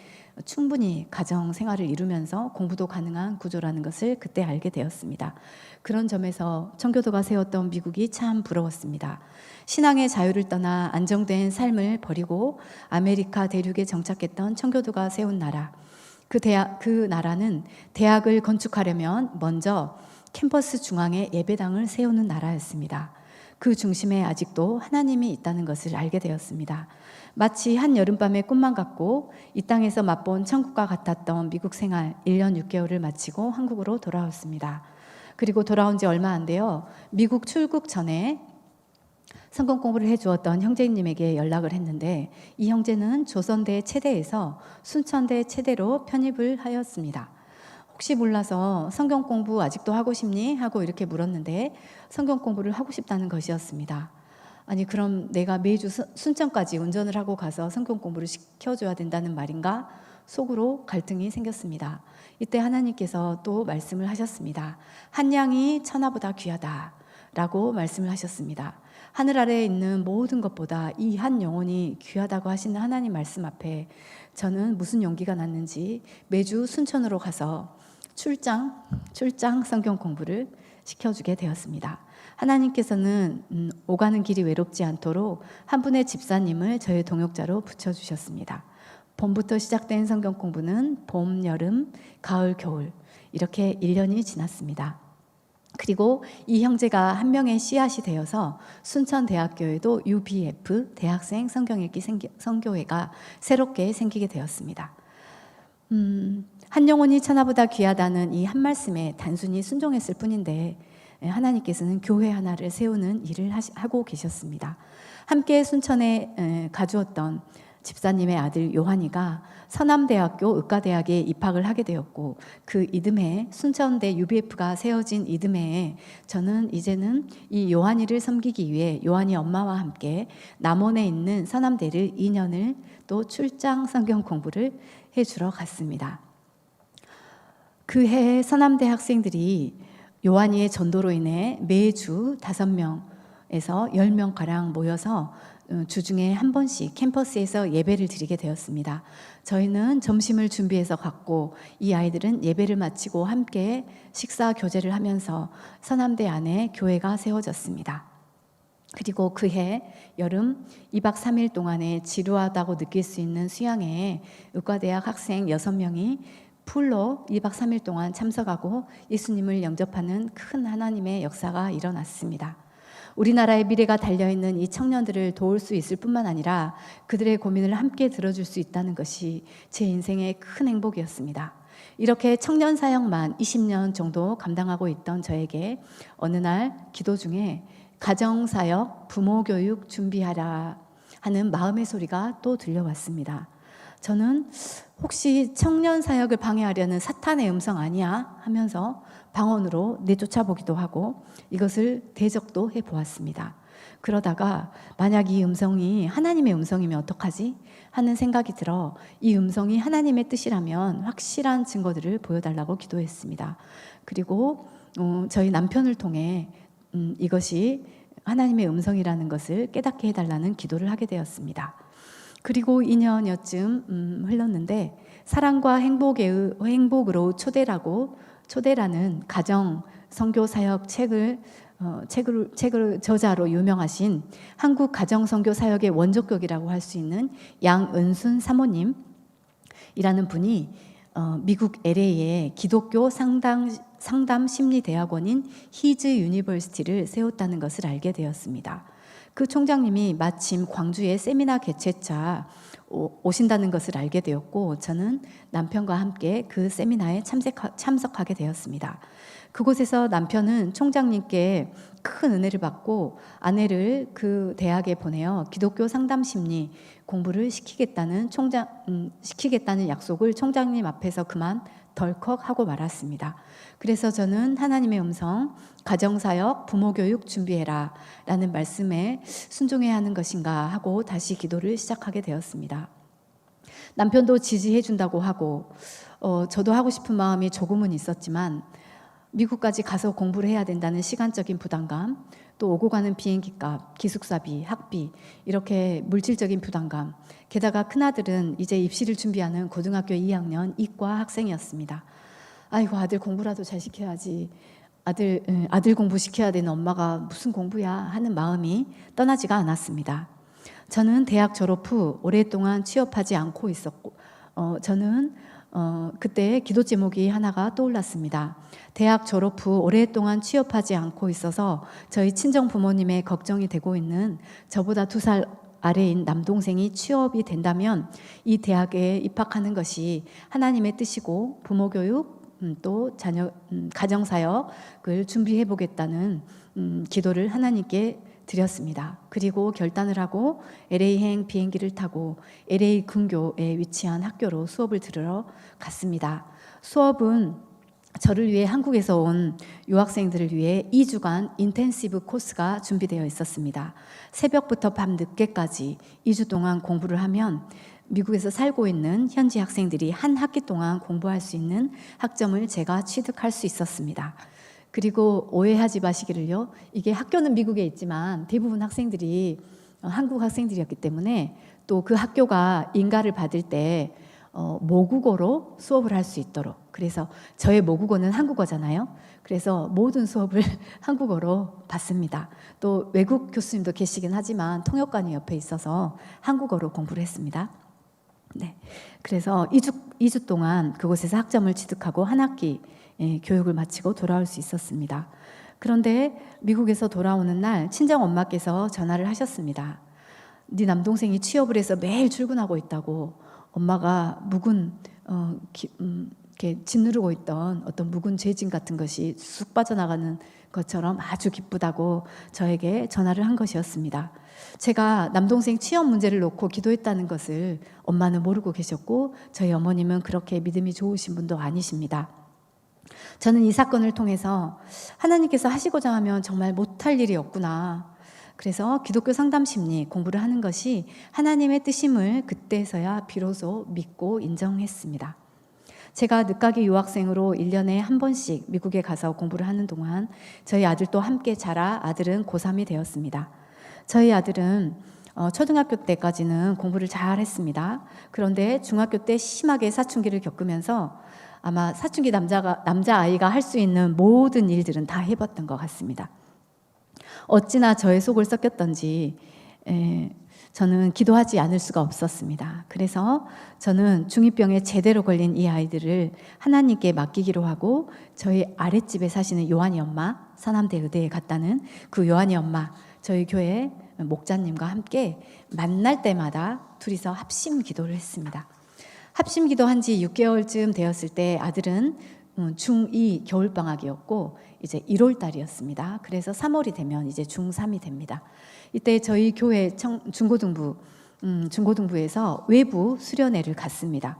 A: 충분히 가정 생활을 이루면서 공부도 가능한 구조라는 것을 그때 알게 되었습니다. 그런 점에서 청교도가 세웠던 미국이 참 부러웠습니다. 신앙의 자유를 떠나 안정된 삶을 버리고 아메리카 대륙에 정착했던 청교도가 세운 나라. 그 나라는 대학을 건축하려면 먼저 캠퍼스 중앙에 예배당을 세우는 나라였습니다. 그 중심에 아직도 하나님이 있다는 것을 알게 되었습니다. 마치 한 여름밤의 꿈만 같고 이 땅에서 맛본 천국과 같았던 미국 생활 1년 6개월을 마치고 한국으로 돌아왔습니다. 그리고 돌아온 지 얼마 안 돼요. 미국 출국 전에 성경 공부를 해주었던 형제님에게 연락을 했는데 이 형제는 조선대 체대에서 순천대 체대로 편입을 하였습니다. 혹시 몰라서 성경 공부 아직도 하고 싶니? 하고 이렇게 물었는데 성경 공부를 하고 싶다는 것이었습니다. 아니 그럼 내가 매주 순천까지 운전을 하고 가서 성경 공부를 시켜줘야 된다는 말인가? 속으로 갈등이 생겼습니다. 이때 하나님께서 또 말씀을 하셨습니다. 한 양이 천하보다 귀하다 라고 말씀을 하셨습니다. 하늘 아래에 있는 모든 것보다 이 한 영혼이 귀하다고 하시는 하나님 말씀 앞에 저는 무슨 용기가 났는지 매주 순천으로 가서 출장 성경 공부를 시켜주게 되었습니다. 하나님께서는 오가는 길이 외롭지 않도록 한 분의 집사님을 저의 동역자로 붙여주셨습니다. 봄부터 시작된 성경 공부는 봄, 여름, 가을, 겨울 이렇게 1년이 지났습니다. 그리고 이 형제가 한 명의 씨앗이 되어서 순천대학교에도 UBF 대학생 성경읽기 선교회가 새롭게 생기게 되었습니다. 한 영혼이 천하보다 귀하다는 이 한 말씀에 단순히 순종했을 뿐인데 하나님께서는 교회 하나를 세우는 일을 하고 계셨습니다. 함께 순천에 가주었던 집사님의 아들 요한이가 서남대학교 의과대학에 입학을 하게 되었고 그 이듬해 순천대 UBF가 세워진 이듬해에 저는 이제는 이 요한이를 섬기기 위해 요한이 엄마와 함께 남원에 있는 서남대를 2년을 또 출장 성경 공부를 해주러 갔습니다. 그 해 서남대 학생들이 요한이의 전도로 인해 매주 5명에서 10명가량 모여서 주중에 한 번씩 캠퍼스에서 예배를 드리게 되었습니다. 저희는 점심을 준비해서 갔고 이 아이들은 예배를 마치고 함께 식사 교제를 하면서 서남대 안에 교회가 세워졌습니다. 그리고 그해 여름 2박 3일 동안에 지루하다고 느낄 수 있는 수양회에 의과대학 학생 6명이 풀로 2박 3일 동안 참석하고 예수님을 영접하는 큰 하나님의 역사가 일어났습니다. 우리나라의 미래가 달려있는 이 청년들을 도울 수 있을 뿐만 아니라 그들의 고민을 함께 들어줄 수 있다는 것이 제 인생의 큰 행복이었습니다. 이렇게 청년 사역만 20년 정도 감당하고 있던 저에게 어느 날 기도 중에 가정사역, 부모교육 준비하라 하는 마음의 소리가 또 들려왔습니다. 저는 혹시 청년 사역을 방해하려는 사탄의 음성 아니야? 하면서 방언으로 내쫓아보기도 하고 이것을 대적도 해보았습니다. 그러다가 만약 이 음성이 하나님의 음성이면 어떡하지? 하는 생각이 들어 이 음성이 하나님의 뜻이라면 확실한 증거들을 보여달라고 기도했습니다. 그리고 저희 남편을 통해 이것이 하나님의 음성이라는 것을 깨닫게 해달라는 기도를 하게 되었습니다. 그리고 2년여쯤 흘렀는데 사랑과 행복으로 초대라는 가정 선교 사역 책을 저자로 유명하신 한국 가정 선교 사역의 원조격이라고 할 수 있는 양은순 사모님이라는 분이 미국 LA에 기독교 상담 심리 대학원인 히즈 유니버시티를 세웠다는 것을 알게 되었습니다. 그 총장님이 마침 광주에 세미나 개최차 오신다는 것을 알게 되었고 저는 남편과 함께 그 세미나에 참석하게 되었습니다. 그곳에서 남편은 총장님께 큰 은혜를 받고 아내를 그 대학에 보내어 기독교 상담 심리 공부를 시키겠다는 약속을 총장님 앞에서 그만 덜컥 하고 말았습니다. 그래서 저는 하나님의 음성, 가정사역, 부모교육 준비해라 라는 말씀에 순종해야 하는 것인가 하고 다시 기도를 시작하게 되었습니다. 남편도 지지해 준다고 하고 저도 하고 싶은 마음이 조금은 있었지만 미국까지 가서 공부를 해야 된다는 시간적인 부담감, 또 오고 가는 비행기값, 기숙사비, 학비, 이렇게 물질적인 부담감, 게다가 큰아들은 이제 입시를 준비하는 고등학교 2학년 이과 학생이었습니다. 아이고, 아들 공부라도 잘 시켜야지, 아들 공부시켜야 되는 엄마가 무슨 공부야 하는 마음이 떠나지가 않았습니다. 저는 대학 졸업 후 오랫동안 취업하지 않고 있었고 저는 그때 기도 제목이 하나가 떠올랐습니다. 대학 졸업 후 오랫동안 취업하지 않고 있어서 저희 친정 부모님의 걱정이 되고 있는 저보다 2살 아래인 남동생이 취업이 된다면 이 대학에 입학하는 것이 하나님의 뜻이고 부모교육 또 자녀 가정사역을 준비해 보겠다는 기도를 하나님께 드렸습니다. 그리고 결단을 하고 LA행 비행기를 타고 LA 근교에 위치한 학교로 수업을 들으러 갔습니다. 수업은 저를 위해 한국에서 온 유학생들을 위해 2주간 인텐시브 코스가 준비되어 있었습니다. 새벽부터 밤 늦게까지 2주 동안 공부를 하면 미국에서 살고 있는 현지 학생들이 한 학기 동안 공부할 수 있는 학점을 제가 취득할 수 있었습니다. 그리고 오해하지 마시기를요. 이게 학교는 미국에 있지만 대부분 학생들이 한국 학생들이었기 때문에 또 그 학교가 인가를 받을 때 모국어로 수업을 할 수 있도록, 그래서 저의 모국어는 한국어잖아요. 그래서 모든 수업을 한국어로 받습니다. 또 외국 교수님도 계시긴 하지만 통역관이 옆에 있어서 한국어로 공부를 했습니다. 네, 그래서 2주 동안 그곳에서 학점을 취득하고 한 학기 교육을 마치고 돌아올 수 있었습니다. 그런데 미국에서 돌아오는 날 친정 엄마께서 전화를 하셨습니다. 네 남동생이 취업을 해서 매일 출근하고 있다고. 엄마가 묵은 이렇게 짓누르고 있던 어떤 묵은 죄짐 같은 것이 쑥 빠져나가는 것처럼 아주 기쁘다고 저에게 전화를 한 것이었습니다. 제가 남동생 취업 문제를 놓고 기도했다는 것을 엄마는 모르고 계셨고 저희 어머님은 그렇게 믿음이 좋으신 분도 아니십니다. 저는 이 사건을 통해서 하나님께서 하시고자 하면 정말 못할 일이 없구나. 그래서 기독교 상담 심리 공부를 하는 것이 하나님의 뜻임을 그때서야 비로소 믿고 인정했습니다. 제가 늦가기 유학생으로 1년에 한 번씩 미국에 가서 공부를 하는 동안 저희 아들도 함께 자라 아들은 고3이 되었습니다. 저희 아들은 초등학교 때까지는 공부를 잘 했습니다. 그런데 중학교 때 심하게 사춘기를 겪으면서 아마 사춘기 남자아이가 할 수 있는 모든 일들은 다 해봤던 것 같습니다. 어찌나 저의 속을 썩였던지 저는 기도하지 않을 수가 없었습니다. 그래서 저는 중2병에 제대로 걸린 이 아이들을 하나님께 맡기기로 하고 저희 아랫집에 사시는 요한이 엄마, 사남대 의대에 갔다는 그 요한이 엄마, 저희 교회 목자님과 함께 만날 때마다 둘이서 합심 기도를 했습니다. 합심 기도한 지 6개월쯤 되었을 때 아들은 중2 겨울방학이었고 이제 1월 달이었습니다. 그래서 3월이 되면 이제 중3이 됩니다. 이때 저희 교회 중고등부에서 외부 수련회를 갔습니다.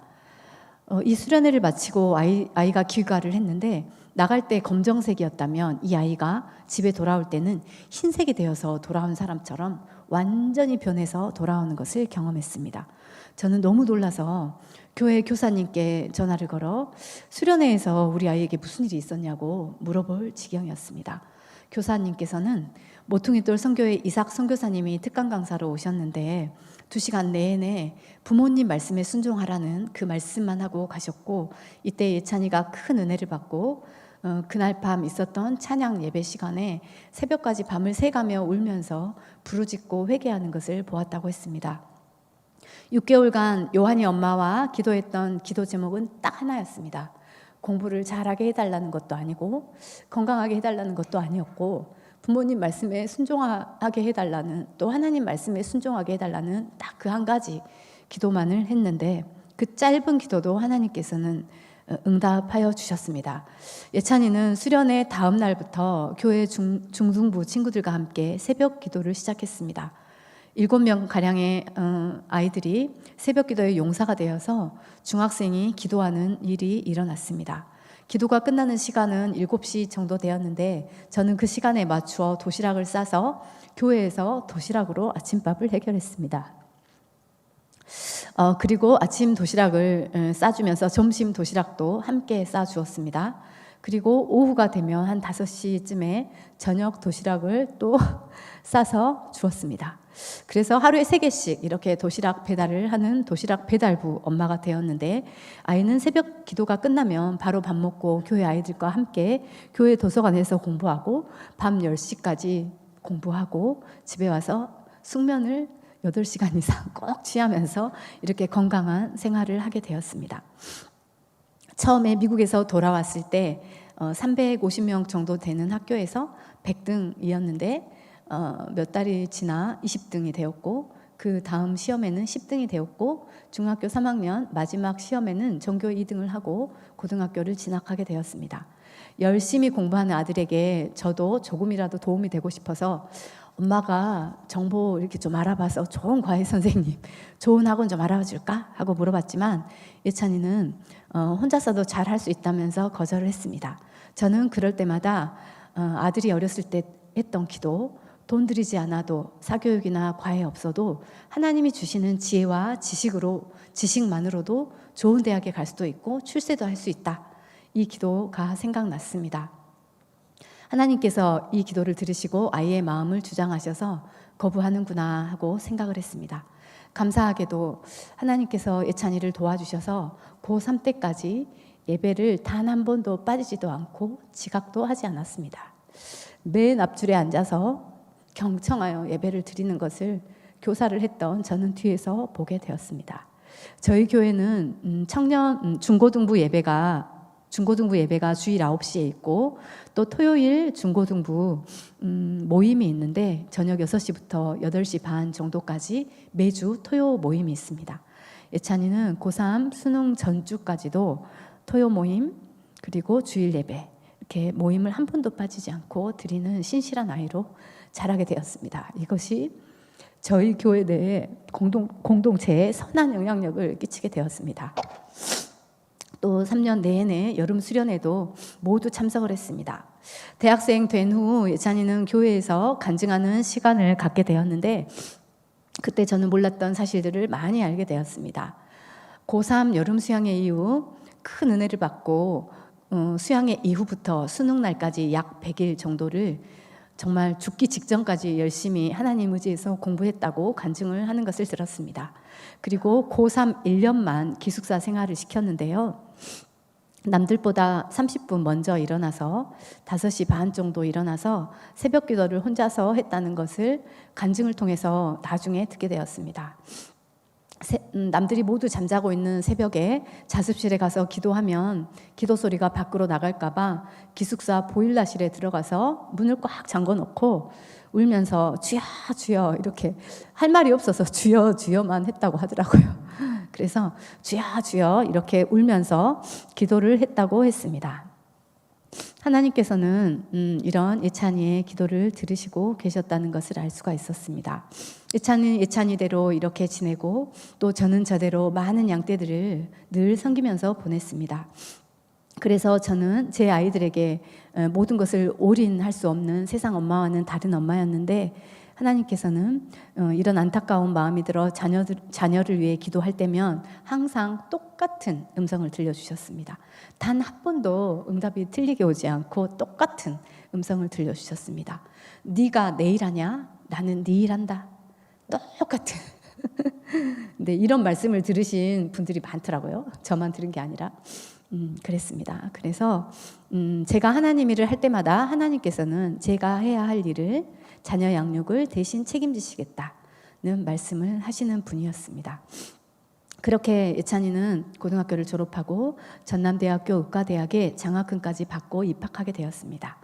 A: 이 수련회를 마치고 아이가 귀가를 했는데 나갈 때 검정색이었다면 이 아이가 집에 돌아올 때는 흰색이 되어서 돌아온 사람처럼 완전히 변해서 돌아오는 것을 경험했습니다. 저는 너무 놀라서 교회 교사님께 전화를 걸어 수련회에서 우리 아이에게 무슨 일이 있었냐고 물어볼 지경이었습니다. 교사님께서는 모퉁이돌 선교회 이삭 선교사님이 특강 강사로 오셨는데 2시간 내내 부모님 말씀에 순종하라는 그 말씀만 하고 가셨고 이때 예찬이가 큰 은혜를 받고 그날 밤 있었던 찬양 예배 시간에 새벽까지 밤을 새가며 울면서 부르짖고 회개하는 것을 보았다고 했습니다. 6개월간 요한이 엄마와 기도했던 기도 제목은 딱 하나였습니다. 공부를 잘하게 해달라는 것도 아니고 건강하게 해달라는 것도 아니었고 부모님 말씀에 순종하게 해달라는, 또 하나님 말씀에 순종하게 해달라는 딱 그 한 가지 기도만을 했는데 그 짧은 기도도 하나님께서는 응답하여 주셨습니다. 예찬이는 수련의 다음 날부터 교회 중등부 친구들과 함께 새벽 기도를 시작했습니다. 7명 가량의 아이들이 새벽 기도의 용사가 되어서 중학생이 기도하는 일이 일어났습니다. 기도가 끝나는 시간은 7시 정도 되었는데 저는 그 시간에 맞추어 도시락을 싸서 교회에서 도시락으로 아침밥을 해결했습니다. 그리고 아침 도시락을 싸주면서 점심 도시락도 함께 싸주었습니다. 그리고 오후가 되면 한 5시쯤에 저녁 도시락을 또 싸서 주었습니다. 그래서 하루에 3개씩 이렇게 도시락 배달을 하는 도시락 배달부 엄마가 되었는데, 아이는 새벽 기도가 끝나면 바로 밥 먹고 교회 아이들과 함께 교회 도서관에서 공부하고 밤 10시까지 공부하고 집에 와서 숙면을 8시간 이상 꼭 취하면서 이렇게 건강한 생활을 하게 되었습니다. 처음에 미국에서 돌아왔을 때 350명 정도 되는 학교에서 100등이었는데 몇 달이 지나 20등이 되었고, 그 다음 시험에는 10등이 되었고, 중학교 3학년 마지막 시험에는 전교 2등을 하고 고등학교를 진학하게 되었습니다. 열심히 공부하는 아들에게 저도 조금이라도 도움이 되고 싶어서 엄마가 정보 이렇게 좀 알아봐서 좋은 과외 선생님, 좋은 학원 좀 알아봐 줄까? 하고 물어봤지만 예찬이는 혼자서도 잘 할 수 있다면서 거절을 했습니다. 저는 그럴 때마다 아들이 어렸을 때 했던 기도, 돈 들이지 않아도 사교육이나 과외 없어도 하나님이 주시는 지혜와 지식만으로도 좋은 대학에 갈 수도 있고 출세도 할 수 있다. 이 기도가 생각났습니다. 하나님께서 이 기도를 들으시고 아이의 마음을 주장하셔서 거부하는구나 하고 생각을 했습니다. 감사하게도 하나님께서 예찬이를 도와주셔서 고3 때까지 예배를 단 한 번도 빠지지도 않고 지각도 하지 않았습니다. 맨 앞줄에 앉아서 경청하여 예배를 드리는 것을 교사를 했던 저는 뒤에서 보게 되었습니다. 저희 교회는 중고등부 예배가 주일 9시에 있고, 또 토요일 중고등부 모임이 있는데 저녁 6시부터 8시 반 정도까지 매주 토요 모임이 있습니다. 예찬이는 고3 수능 전주까지도 토요 모임 그리고 주일 예배 이렇게 모임을 한 번도 빠지지 않고 드리는 신실한 아이로 자라게 되었습니다. 이것이 저희 교회 내에 공동체에 선한 영향력을 끼치게 되었습니다. 또 3년 내내 여름 수련회도 모두 참석을 했습니다. 대학생 된 후 예찬이는 교회에서 간증하는 시간을 갖게 되었는데, 그때 저는 몰랐던 사실들을 많이 알게 되었습니다. 고3 여름 수양회 이후 큰 은혜를 받고 수양회 이후부터 수능 날까지 약 100일 정도를 정말 죽기 직전까지 열심히 하나님 의지해서 공부했다고 간증을 하는 것을 들었습니다. 그리고 고3 1년만 기숙사 생활을 시켰는데요. 남들보다 30분 먼저 일어나서 5시 반 정도 일어나서 새벽 기도를 혼자서 했다는 것을 간증을 통해서 나중에 듣게 되었습니다. 남들이 모두 잠자고 있는 새벽에 자습실에 가서 기도하면 기도 소리가 밖으로 나갈까 봐 기숙사 보일러실에 들어가서 문을 꽉 잠궈 놓고 울면서 주여 주여 이렇게 할 말이 없어서 주여 주여만 했다고 하더라고요. 그래서 주여 주여 이렇게 울면서 기도를 했다고 했습니다. 하나님께서는 이런 예찬이의 기도를 들으시고 계셨다는 것을 알 수가 있었습니다. 예찬이는 예찬이대로 이렇게 지내고, 또 저는 저대로 많은 양떼들을 늘 섬기면서 보냈습니다. 그래서 저는 제 아이들에게 모든 것을 올인할 수 없는 세상 엄마와는 다른 엄마였는데, 하나님께서는 이런 안타까운 마음이 들어 자녀를 위해 기도할 때면 항상 똑같은 음성을 들려주셨습니다. 단 한 번도 응답이 틀리게 오지 않고 똑같은 음성을 들려주셨습니다. 네가 내 일하냐? 나는 네 일한다. 똑같은. 근데 이런 말씀을 들으신 분들이 많더라고요. 저만 들은 게 아니라. 그랬습니다. 그래서 제가 하나님 일을 할 때마다 하나님께서는 제가 해야 할 일을, 자녀 양육을 대신 책임지시겠다는 말씀을 하시는 분이었습니다. 그렇게 예찬이는 고등학교를 졸업하고 전남대학교 의과대학에 장학금까지 받고 입학하게 되었습니다.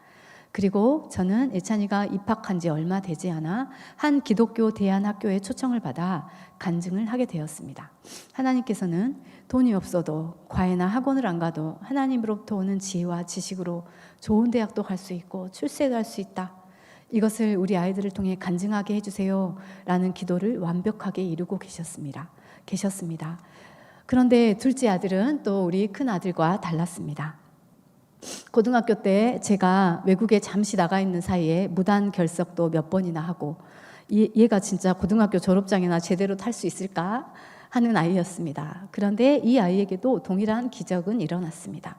A: 그리고 저는 예찬이가 입학한 지 얼마 되지 않아 한 기독교 대안학교에 초청을 받아 간증을 하게 되었습니다. 하나님께서는 돈이 없어도 과외나 학원을 안 가도 하나님으로부터 오는 지혜와 지식으로 좋은 대학도 갈 수 있고 출세도 할 수 있다. 이것을 우리 아이들을 통해 간증하게 해주세요 라는 기도를 완벽하게 이루고 계셨습니다. 그런데 둘째 아들은 또 우리 큰 아들과 달랐습니다. 고등학교 때 제가 외국에 잠시 나가 있는 사이에 무단 결석도 몇 번이나 하고 얘가 진짜 고등학교 졸업장이나 제대로 탈 수 있을까 하는 아이였습니다. 그런데 이 아이에게도 동일한 기적은 일어났습니다.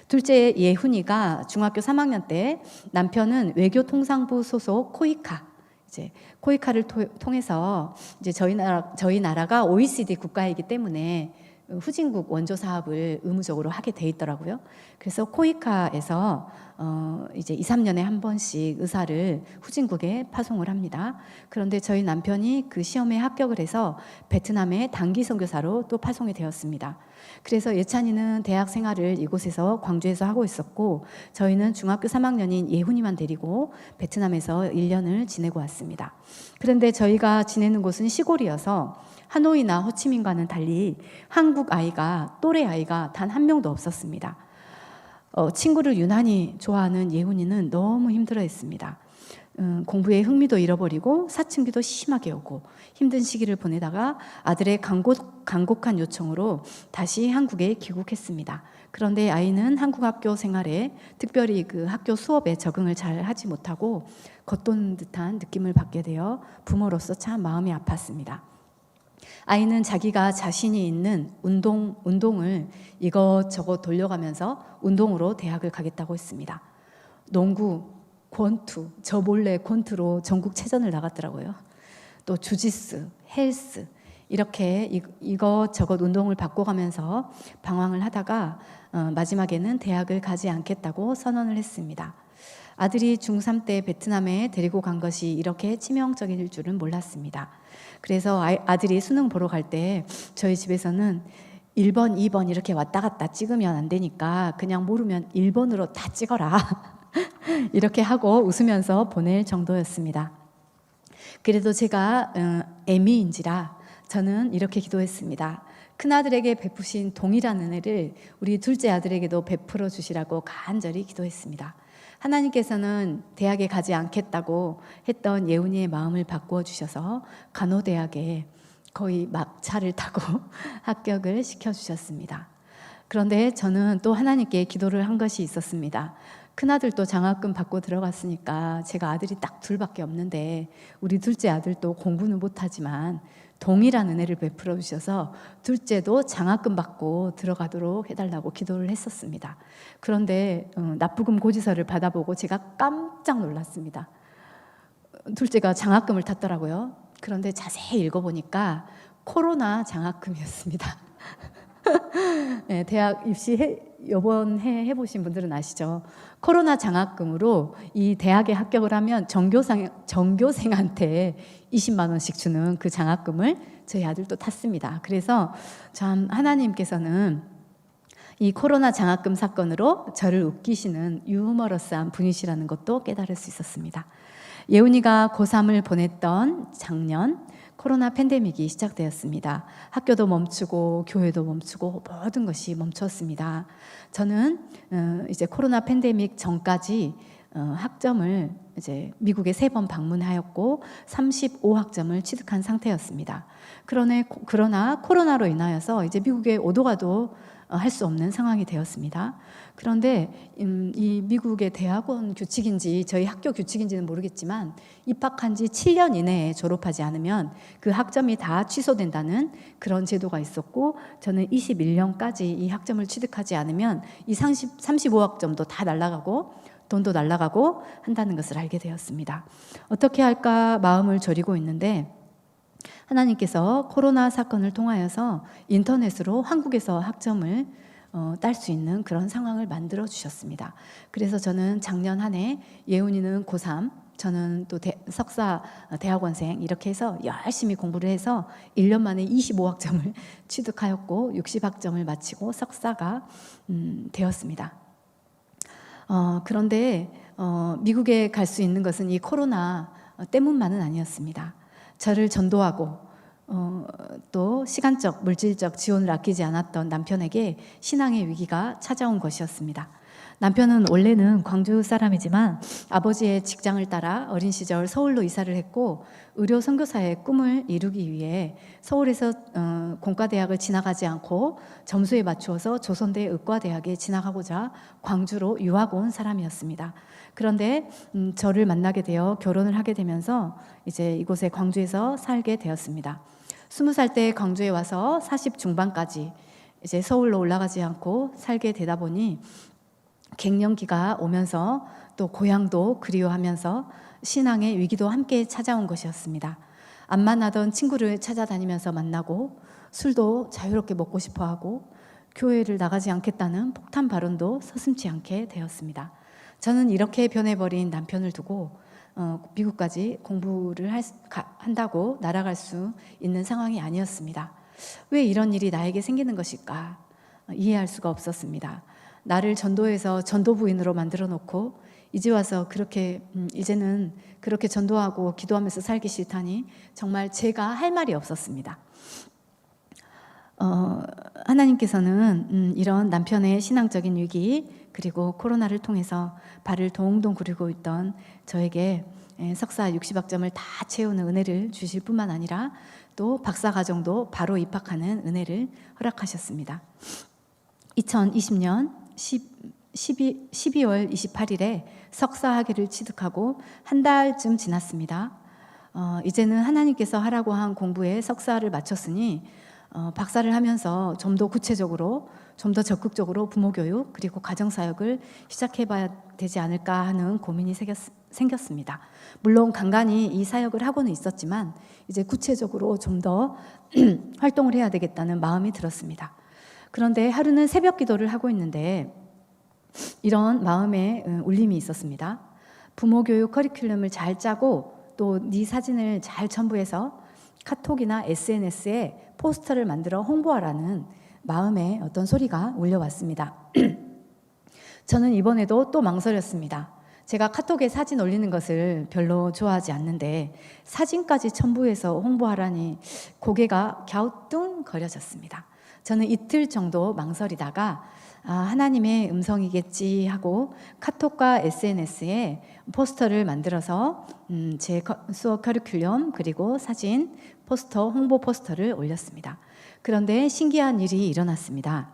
A: 둘째 예훈이가 중학교 3학년 때 남편은 외교통상부 소속 코이카, 이제 코이카를 통해서 이제 저희 나라가 OECD 국가이기 때문에 후진국 원조 사업을 의무적으로 하게 돼 있더라고요. 그래서 코이카에서 이제 2, 3년에 한 번씩 의사를 후진국에 파송을 합니다. 그런데 저희 남편이 그 시험에 합격을 해서 베트남의 단기 선교사로 또 파송이 되었습니다. 그래서 예찬이는 대학 생활을 이곳에서 광주에서 하고 있었고 저희는 중학교 3학년인 예훈이만 데리고 베트남에서 1년을 지내고 왔습니다. 그런데 저희가 지내는 곳은 시골이어서 하노이나 호치민과는 달리 한국 아이가, 또래 아이가 단 한 명도 없었습니다. 친구를 유난히 좋아하는 예훈이는 너무 힘들어했습니다. 공부에 흥미도 잃어버리고 사춘기도 심하게 오고 힘든 시기를 보내다가 아들의 간곡한 요청으로 다시 한국에 귀국했습니다. 그런데 아이는 한국 학교 생활에 특별히 그 학교 수업에 적응을 잘 하지 못하고 겉도는 듯한 느낌을 받게 되어 부모로서 참 마음이 아팠습니다. 아이는 자기가 자신이 있는 운동을 이것저것 돌려가면서 운동으로 대학을 가겠다고 했습니다. 농구, 권투, 저 몰래 권투로 전국체전을 나갔더라고요. 또 주짓수, 헬스 이렇게 이것저것 운동을 바꿔가면서 방황을 하다가 마지막에는 대학을 가지 않겠다고 선언을 했습니다. 아들이 중3 때 베트남에 데리고 간 것이 이렇게 치명적일 줄은 몰랐습니다. 그래서 아들이 수능 보러 갈 때 저희 집에서는 1번, 2번 이렇게 왔다 갔다 찍으면 안 되니까 그냥 모르면 1번으로 다 찍어라. 이렇게 하고 웃으면서 보낼 정도였습니다. 그래도 제가 애미인지라 저는 이렇게 기도했습니다. 큰아들에게 베푸신 동일한 은혜를 우리 둘째 아들에게도 베풀어 주시라고 간절히 기도했습니다. 하나님께서는 대학에 가지 않겠다고 했던 예훈이의 마음을 바꾸어 주셔서 간호대학에 거의 막차를 타고 합격을 시켜주셨습니다. 그런데 저는 또 하나님께 기도를 한 것이 있었습니다. 큰아들도 장학금 받고 들어갔으니까 제가 아들이 딱 둘밖에 없는데 우리 둘째 아들도 공부는 못하지만 동일한 은혜를 베풀어 주셔서 둘째도 장학금 받고 들어가도록 해달라고 기도를 했었습니다. 그런데 납부금 고지서를 받아보고 제가 깜짝 놀랐습니다. 둘째가 장학금을 탔더라고요. 그런데 자세히 읽어보니까 코로나 장학금이었습니다. 네, 대학 입시 이번 해 해보신 분들은 아시죠? 코로나 장학금으로 이 대학에 합격을 하면 전교생한테 20만 원씩 주는 그 장학금을 저희 아들도 탔습니다. 그래서 참 하나님께서는 이 코로나 장학금 사건으로 저를 웃기시는 유머러스한 분이시라는 것도 깨달을 수 있었습니다. 예훈이가 고3을 보냈던 작년 코로나 팬데믹이 시작되었습니다. 학교도 멈추고 교회도 멈추고 모든 것이 멈췄습니다. 저는 이제 코로나 팬데믹 전까지 학점을 이제 미국에 3번 방문하였고 35학점을 취득한 상태였습니다. 그러나 코로나로 인하여서 이제 미국에 오도 가도 할 수 없는 상황이 되었습니다. 그런데 이 미국의 대학원 규칙인지 저희 학교 규칙인지는 모르겠지만 입학한 지 7년 이내에 졸업하지 않으면 그 학점이 다 취소된다는 그런 제도가 있었고 저는 21년까지 이 학점을 취득하지 않으면 이 35학점도 다 날아가고 돈도 날아가고 한다는 것을 알게 되었습니다. 어떻게 할까 마음을 졸이고 있는데 하나님께서 코로나 사건을 통하여서 인터넷으로 한국에서 학점을 딸 수 있는 그런 상황을 만들어 주셨습니다. 그래서 저는 작년 한 해 예훈이는 고3, 저는 또 석사 대학원생 이렇게 해서 열심히 공부를 해서 1년 만에 25학점을 취득하였고 60학점을 마치고 석사가 되었습니다. 그런데 미국에 갈 수 있는 것은 이 코로나 때문만은 아니었습니다. 저를 전도하고 또 시간적, 물질적 지원을 아끼지 않았던 남편에게 신앙의 위기가 찾아온 것이었습니다. 남편은 원래는 광주 사람이지만 아버지의 직장을 따라 어린 시절 서울로 이사를 했고 의료 선교사의 꿈을 이루기 위해 서울에서 공과대학을 지나가지 않고 점수에 맞추어서 조선대 의과대학에 진학하고자 광주로 유학 온 사람이었습니다. 그런데 저를 만나게 되어 결혼을 하게 되면서 이제 이곳에 광주에서 살게 되었습니다. 20살 때 광주에 와서 40 중반까지 이제 서울로 올라가지 않고 살게 되다 보니 갱년기가 오면서 또 고향도 그리워하면서 신앙의 위기도 함께 찾아온 것이었습니다. 안 만나던 친구를 찾아다니면서 만나고 술도 자유롭게 먹고 싶어하고 교회를 나가지 않겠다는 폭탄 발언도 서슴지 않게 되었습니다. 저는 이렇게 변해버린 남편을 두고 미국까지 공부를 한다고 날아갈 수 있는 상황이 아니었습니다. 왜 이런 일이 나에게 생기는 것일까? 이해할 수가 없었습니다. 나를 전도해서 전도부인으로 만들어 놓고 이제 와서 이제는 그렇게 전도하고 기도하면서 살기 싫다니 정말 제가 할 말이 없었습니다. 하나님께서는 이런 남편의 신앙적인 위기 그리고 코로나를 통해서 발을 동동 구르고 있던 저에게 석사 60학점을 다 채우는 은혜를 주실 뿐만 아니라 또 박사과정도 바로 입학하는 은혜를 허락하셨습니다. 2020년 12월 28일에 석사학위를 취득하고 한 달쯤 지났습니다. 이제는 하나님께서 하라고 한 공부에 석사를 마쳤으니 박사를 하면서 좀 더 구체적으로 좀 더 적극적으로 부모교육 그리고 가정사역을 시작해봐야 되지 않을까 하는 고민이 생겼습니다. 물론 간간히 이 사역을 하고는 있었지만 이제 구체적으로 좀 더 활동을 해야 되겠다는 마음이 들었습니다. 그런데 하루는 새벽 기도를 하고 있는데 이런 마음의 울림이 있었습니다. 부모교육 커리큘럼을 잘 짜고 또 네 사진을 잘 첨부해서 카톡이나 SNS에 포스터를 만들어 홍보하라는 마음의 어떤 소리가 울려왔습니다. 저는 이번에도 또 망설였습니다. 제가 카톡에 사진 올리는 것을 별로 좋아하지 않는데 사진까지 첨부해서 홍보하라니 고개가 갸우뚱거려졌습니다. 저는 이틀 정도 망설이다가 하나님의 음성이겠지 하고 카톡과 SNS에 포스터를 만들어서 제 수업 커리큘럼 그리고 사진, 포스터, 홍보 포스터를 올렸습니다. 그런데 신기한 일이 일어났습니다.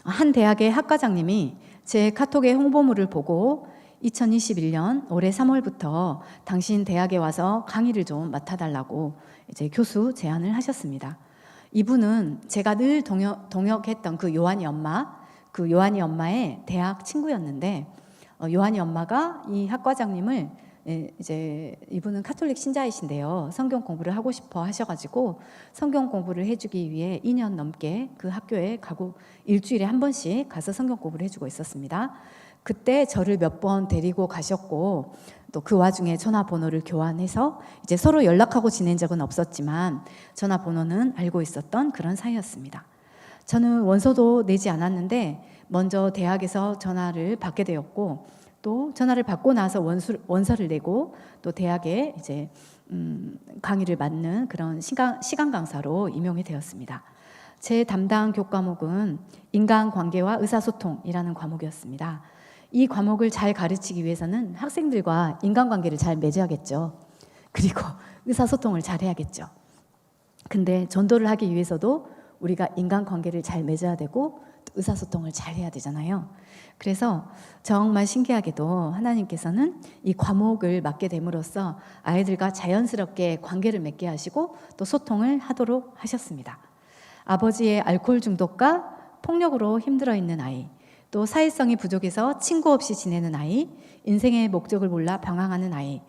A: 한 대학의 학과장님이 제 카톡의 홍보물을 보고 2021년 올해 3월부터 당신 대학에 와서 강의를 좀 맡아달라고 이제 교수 제안을 하셨습니다. 이분은 제가 늘 동역했던 그 요한이 엄마의 대학 친구였는데 요한이 엄마가 이 학과장님을 이제 이분은 카톨릭 신자이신데요. 성경 공부를 하고 싶어 하셔가지고 성경 공부를 해주기 위해 2년 넘게 그 학교에 가고 일주일에 한 번씩 가서 성경 공부를 해주고 있었습니다. 그때 저를 몇 번 데리고 가셨고 또 그 와중에 전화번호를 교환해서 이제 서로 연락하고 지낸 적은 없었지만 전화번호는 알고 있었던 그런 사이였습니다. 저는 원서도 내지 않았는데 먼저 대학에서 전화를 받게 되었고 또 전화를 받고 나서 원서를 내고 또 대학에 이제 강의를 맡는 그런 시간 강사로 임용이 되었습니다. 제 담당 교과목은 인간관계와 의사소통이라는 과목이었습니다. 이 과목을 잘 가르치기 위해서는 학생들과 인간관계를 잘 맺어야겠죠. 그리고 의사소통을 잘 해야겠죠. 근데 전도를 하기 위해서도 우리가 인간관계를 잘 맺어야 되고 의사소통을 잘 해야 되잖아요. 그래서 정말 신기하게도 하나님께서는 이 과목을 맡게 됨으로써 아이들과 자연스럽게 관계를 맺게 하시고 또 소통을 하도록 하셨습니다. 아버지의 알코올 중독과 폭력으로 힘들어 있는 아이, 또 사회성이 부족해서 친구 없이 지내는 아이, 인생의 목적을 몰라 방황하는 아이,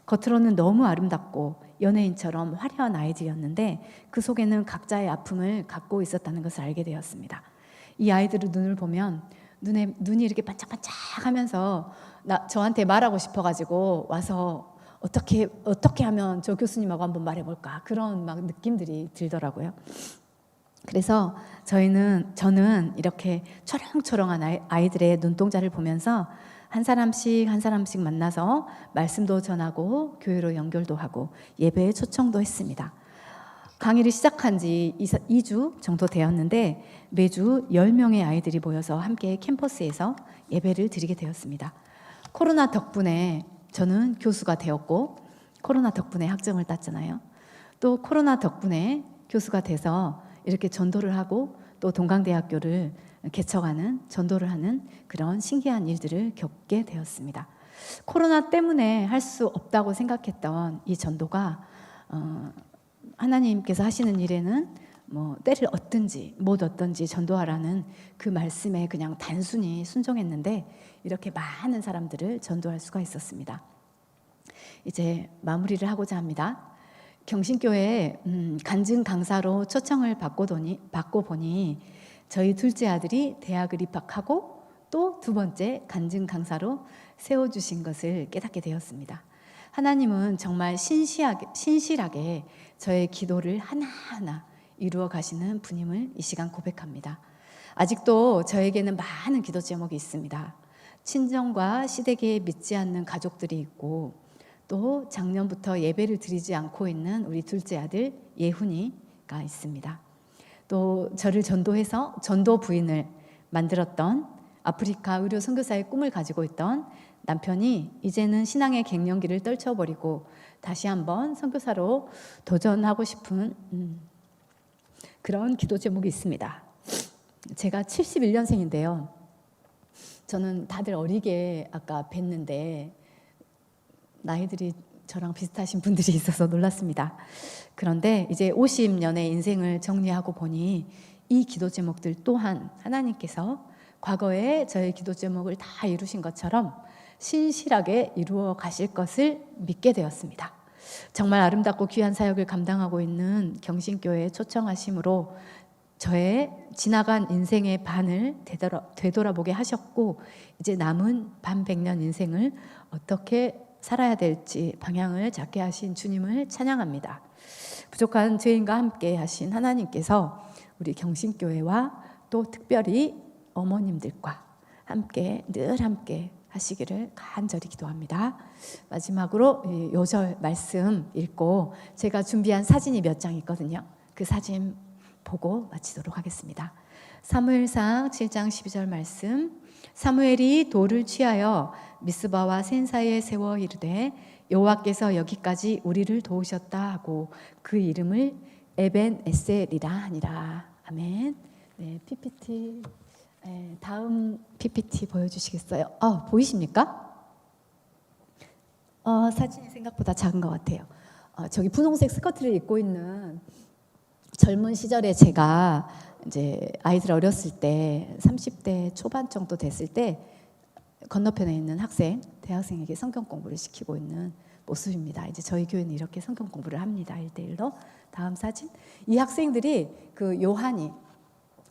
A: 겉으로는 너무 아름답고 연예인처럼 화려한 아이들이었는데 그 속에는 각자의 아픔을 갖고 있었다는 것을 알게 되었습니다. 이 아이들의 눈을 보면 눈이 이렇게 반짝반짝하면서 저한테 말하고 싶어가지고 와서 어떻게 하면 저 교수님하고 한번 말해볼까 그런 막 느낌들이 들더라고요. 그래서 저는 이렇게 초롱초롱한 아이들의 눈동자를 보면서 한 사람씩 한 사람씩 만나서 말씀도 전하고 교회로 연결도 하고 예배에 초청도 했습니다. 강의를 시작한 지 2주 정도 되었는데 매주 10명의 아이들이 모여서 함께 캠퍼스에서 예배를 드리게 되었습니다. 코로나 덕분에 저는 교수가 되었고 코로나 덕분에 학점을 땄잖아요. 또 코로나 덕분에 교수가 돼서 이렇게 전도를 하고 또 동강대학교를 개척하는 전도를 하는 그런 신기한 일들을 겪게 되었습니다. 코로나 때문에 할 수 없다고 생각했던 이 전도가 하나님께서 하시는 일에는 뭐 때를 얻든지 못 얻든지 전도하라는 그 말씀에 그냥 단순히 순종했는데 이렇게 많은 사람들을 전도할 수가 있었습니다. 이제 마무리를 하고자 합니다. 경신교회 간증 강사로 초청을 받고 보니 저희 둘째 아들이 대학을 입학하고 또 두 번째 간증 강사로 세워주신 것을 깨닫게 되었습니다. 하나님은 정말 신실하게 저의 기도를 하나하나 이루어 가시는 분임을 이 시간 고백합니다. 아직도 저에게는 많은 기도 제목이 있습니다. 친정과 시댁에 믿지 않는 가족들이 있고 또 작년부터 예배를 드리지 않고 있는 우리 둘째 아들 예훈이가 있습니다. 또 저를 전도해서 전도 부인을 만들었던 아프리카 의료 선교사의 꿈을 가지고 있던 남편이 이제는 신앙의 갱년기를 떨쳐버리고 다시 한번 선교사로 도전하고 싶은 그런 기도 제목이 있습니다. 제가 71년생인데요. 저는 다들 어리게 아까 뵀는데 나이들이 저랑 비슷하신 분들이 있어서 놀랐습니다. 그런데 이제 50년의 인생을 정리하고 보니 이 기도 제목들 또한 하나님께서 과거에 저의 기도 제목을 다 이루신 것처럼 신실하게 이루어 가실 것을 믿게 되었습니다. 정말 아름답고 귀한 사역을 감당하고 있는 경신교회에 초청하심으로 저의 지나간 인생의 반을 되돌아보게 하셨고 이제 남은 반백년 인생을 어떻게 살아야 될지 방향을 잡게 하신 주님을 찬양합니다. 부족한 죄인과 함께 하신 하나님께서 우리 경신교회와 또 특별히 어머님들과 함께 늘 함께 하시기를 간절히 기도합니다. 마지막으로 요절 말씀 읽고 제가 준비한 사진이 몇 장 있거든요. 그 사진 보고 마치도록 하겠습니다. 사무엘상 7장 12절 말씀. 사무엘이 돌을 취하여 미스바와 센 사이에 세워 이르되 여호와께서 여기까지 우리를 도우셨다 하고 그 이름을 에벤 에셀이라 하니라. 아멘. 네, PPT 다음 PPT 보여주시겠어요? 보이십니까? 사진이 생각보다 작은 것 같아요. 저기 분홍색 스커트를 입고 있는 젊은 시절에 제가 이제 아이들 어렸을 때 30대 초반 정도 됐을 때 건너편에 있는 대학생에게 성경 공부를 시키고 있는 모습입니다. 이제 저희 교회는 이렇게 성경 공부를 합니다. 1대1로. 다음 사진. 이 학생들이 그 요한이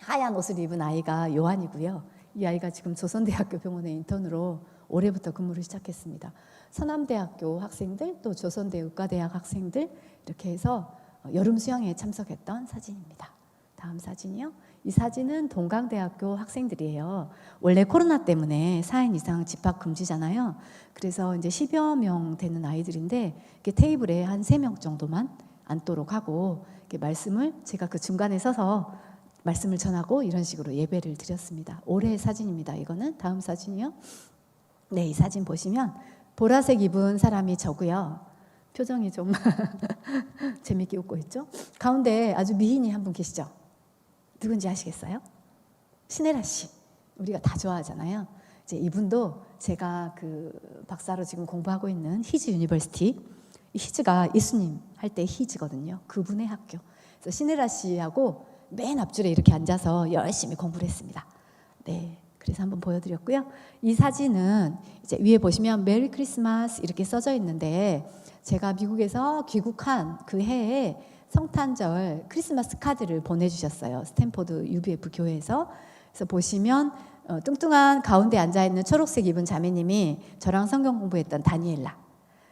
A: 하얀 옷을 입은 아이가 요한이고요. 이 아이가 지금 조선대학교 병원의 인턴으로 올해부터 근무를 시작했습니다. 서남대학교 학생들 또 조선대 의과대학 학생들 이렇게 해서 여름 수영회에 참석했던 사진입니다. 다음 사진이요. 이 사진은 동강대학교 학생들이에요. 원래 코로나 때문에 4인 이상 집합 금지잖아요. 그래서 이제 10여 명 되는 아이들인데 테이블에 한 3명 정도만 앉도록 하고 말씀을 제가 그 중간에 서서 말씀을 전하고 이런 식으로 예배를 드렸습니다. 올해의 사진입니다. 이거는 다음 사진이요. 네, 이 사진 보시면 보라색 입은 사람이 저고요. 표정이 좀 재밌게 웃고 있죠. 가운데 아주 미인이 한 분 계시죠. 누군지 아시겠어요? 신혜라 씨. 우리가 다 좋아하잖아요. 이제 이분도 제가 그 박사로 지금 공부하고 있는 히즈 유니버시티, 히즈가 예수님 할 때 히즈거든요. 그분의 학교. 그래서 신혜라 씨하고 맨 앞줄에 이렇게 앉아서 열심히 공부를 했습니다. 네, 그래서 한번 보여드렸고요. 이 사진은 이제 위에 보시면 메리 크리스마스 이렇게 써져 있는데 제가 미국에서 귀국한 그 해에 성탄절 크리스마스 카드를 보내주셨어요. 스탠포드 UBF 교회에서. 그래서 보시면 뚱뚱한 가운데 앉아있는 초록색 입은 자매님이 저랑 성경 공부했던 다니엘라.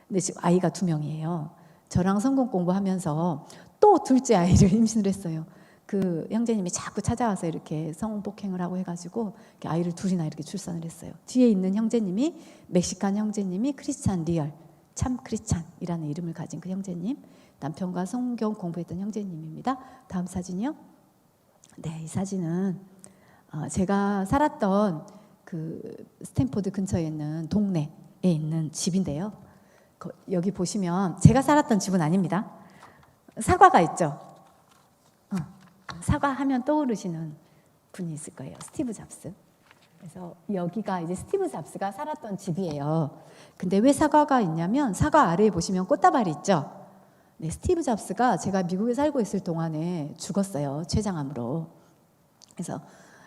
A: 근데 지금 아이가 2명이에요. 저랑 성경 공부하면서 또 둘째 아이를 임신을 했어요. 그 형제님이 자꾸 찾아와서 이렇게 성폭행을 하고 해가지고 이렇게 아이를 둘이나 이렇게 출산을 했어요. 뒤에 있는 형제님이 멕시칸 형제님이 크리스찬 리얼, 참 크리스찬이라는 이름을 가진 그 형제님, 남편과 성경 공부했던 형제님입니다. 다음 사진이요. 네, 이 사진은 제가 살았던 그 스탠포드 근처에 있는 동네에 있는 집인데요. 여기 보시면 제가 살았던 집은 아닙니다. 사과가 있죠. 사과 하면 떠오르시는 분이 있을 거예요. 스티브 잡스. 그래서 여기가 이제 스티브 잡스가 살았던 집이에요. 근데 왜 사과가 있냐면 사과 아래에 보시면 꽃다발이 있죠. 네, 스티브 잡스가 제가 미국에 살고 있을 동안에 죽었어요. 췌장암으로. 그래서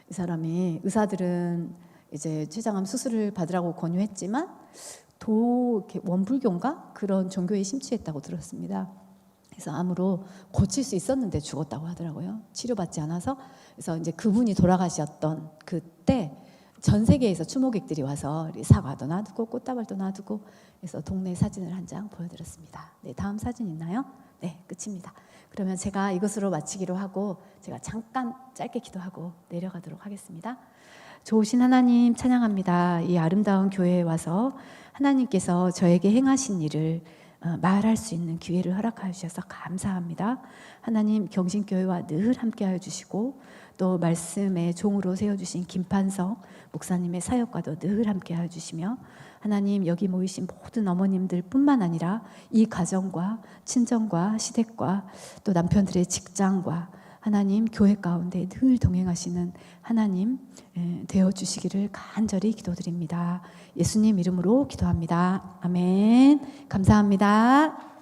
A: 이 사람이 의사들은 이제 췌장암 수술을 받으라고 권유했지만 이렇게 원불교인가 그런 종교에 심취했다고 들었습니다. 그래서 암으로 고칠 수 있었는데 죽었다고 하더라고요. 치료받지 않아서. 그래서 이제 그분이 돌아가셨던 그때 전 세계에서 추모객들이 와서 사과도 놔두고 꽃다발도 놔두고 그래서 동네 사진을 한 장 보여드렸습니다. 네, 다음 사진 있나요? 네, 끝입니다. 그러면 제가 이것으로 마치기로 하고 제가 잠깐 짧게 기도하고 내려가도록 하겠습니다. 좋으신 하나님 찬양합니다. 이 아름다운 교회에 와서 하나님께서 저에게 행하신 일을 말할 수 있는 기회를 허락하여 주셔서 감사합니다. 하나님 경신교회와 늘 함께하여 주시고 또 말씀의 종으로 세워주신 김판석 목사님의 사역과도 늘 함께하여 주시며 하나님 여기 모이신 모든 어머님들 뿐만 아니라 이 가정과 친정과 시댁과 또 남편들의 직장과 하나님 교회 가운데 늘 동행하시는 하나님 되어주시기를 간절히 기도드립니다. 예수님 이름으로 기도합니다. 아멘. 감사합니다.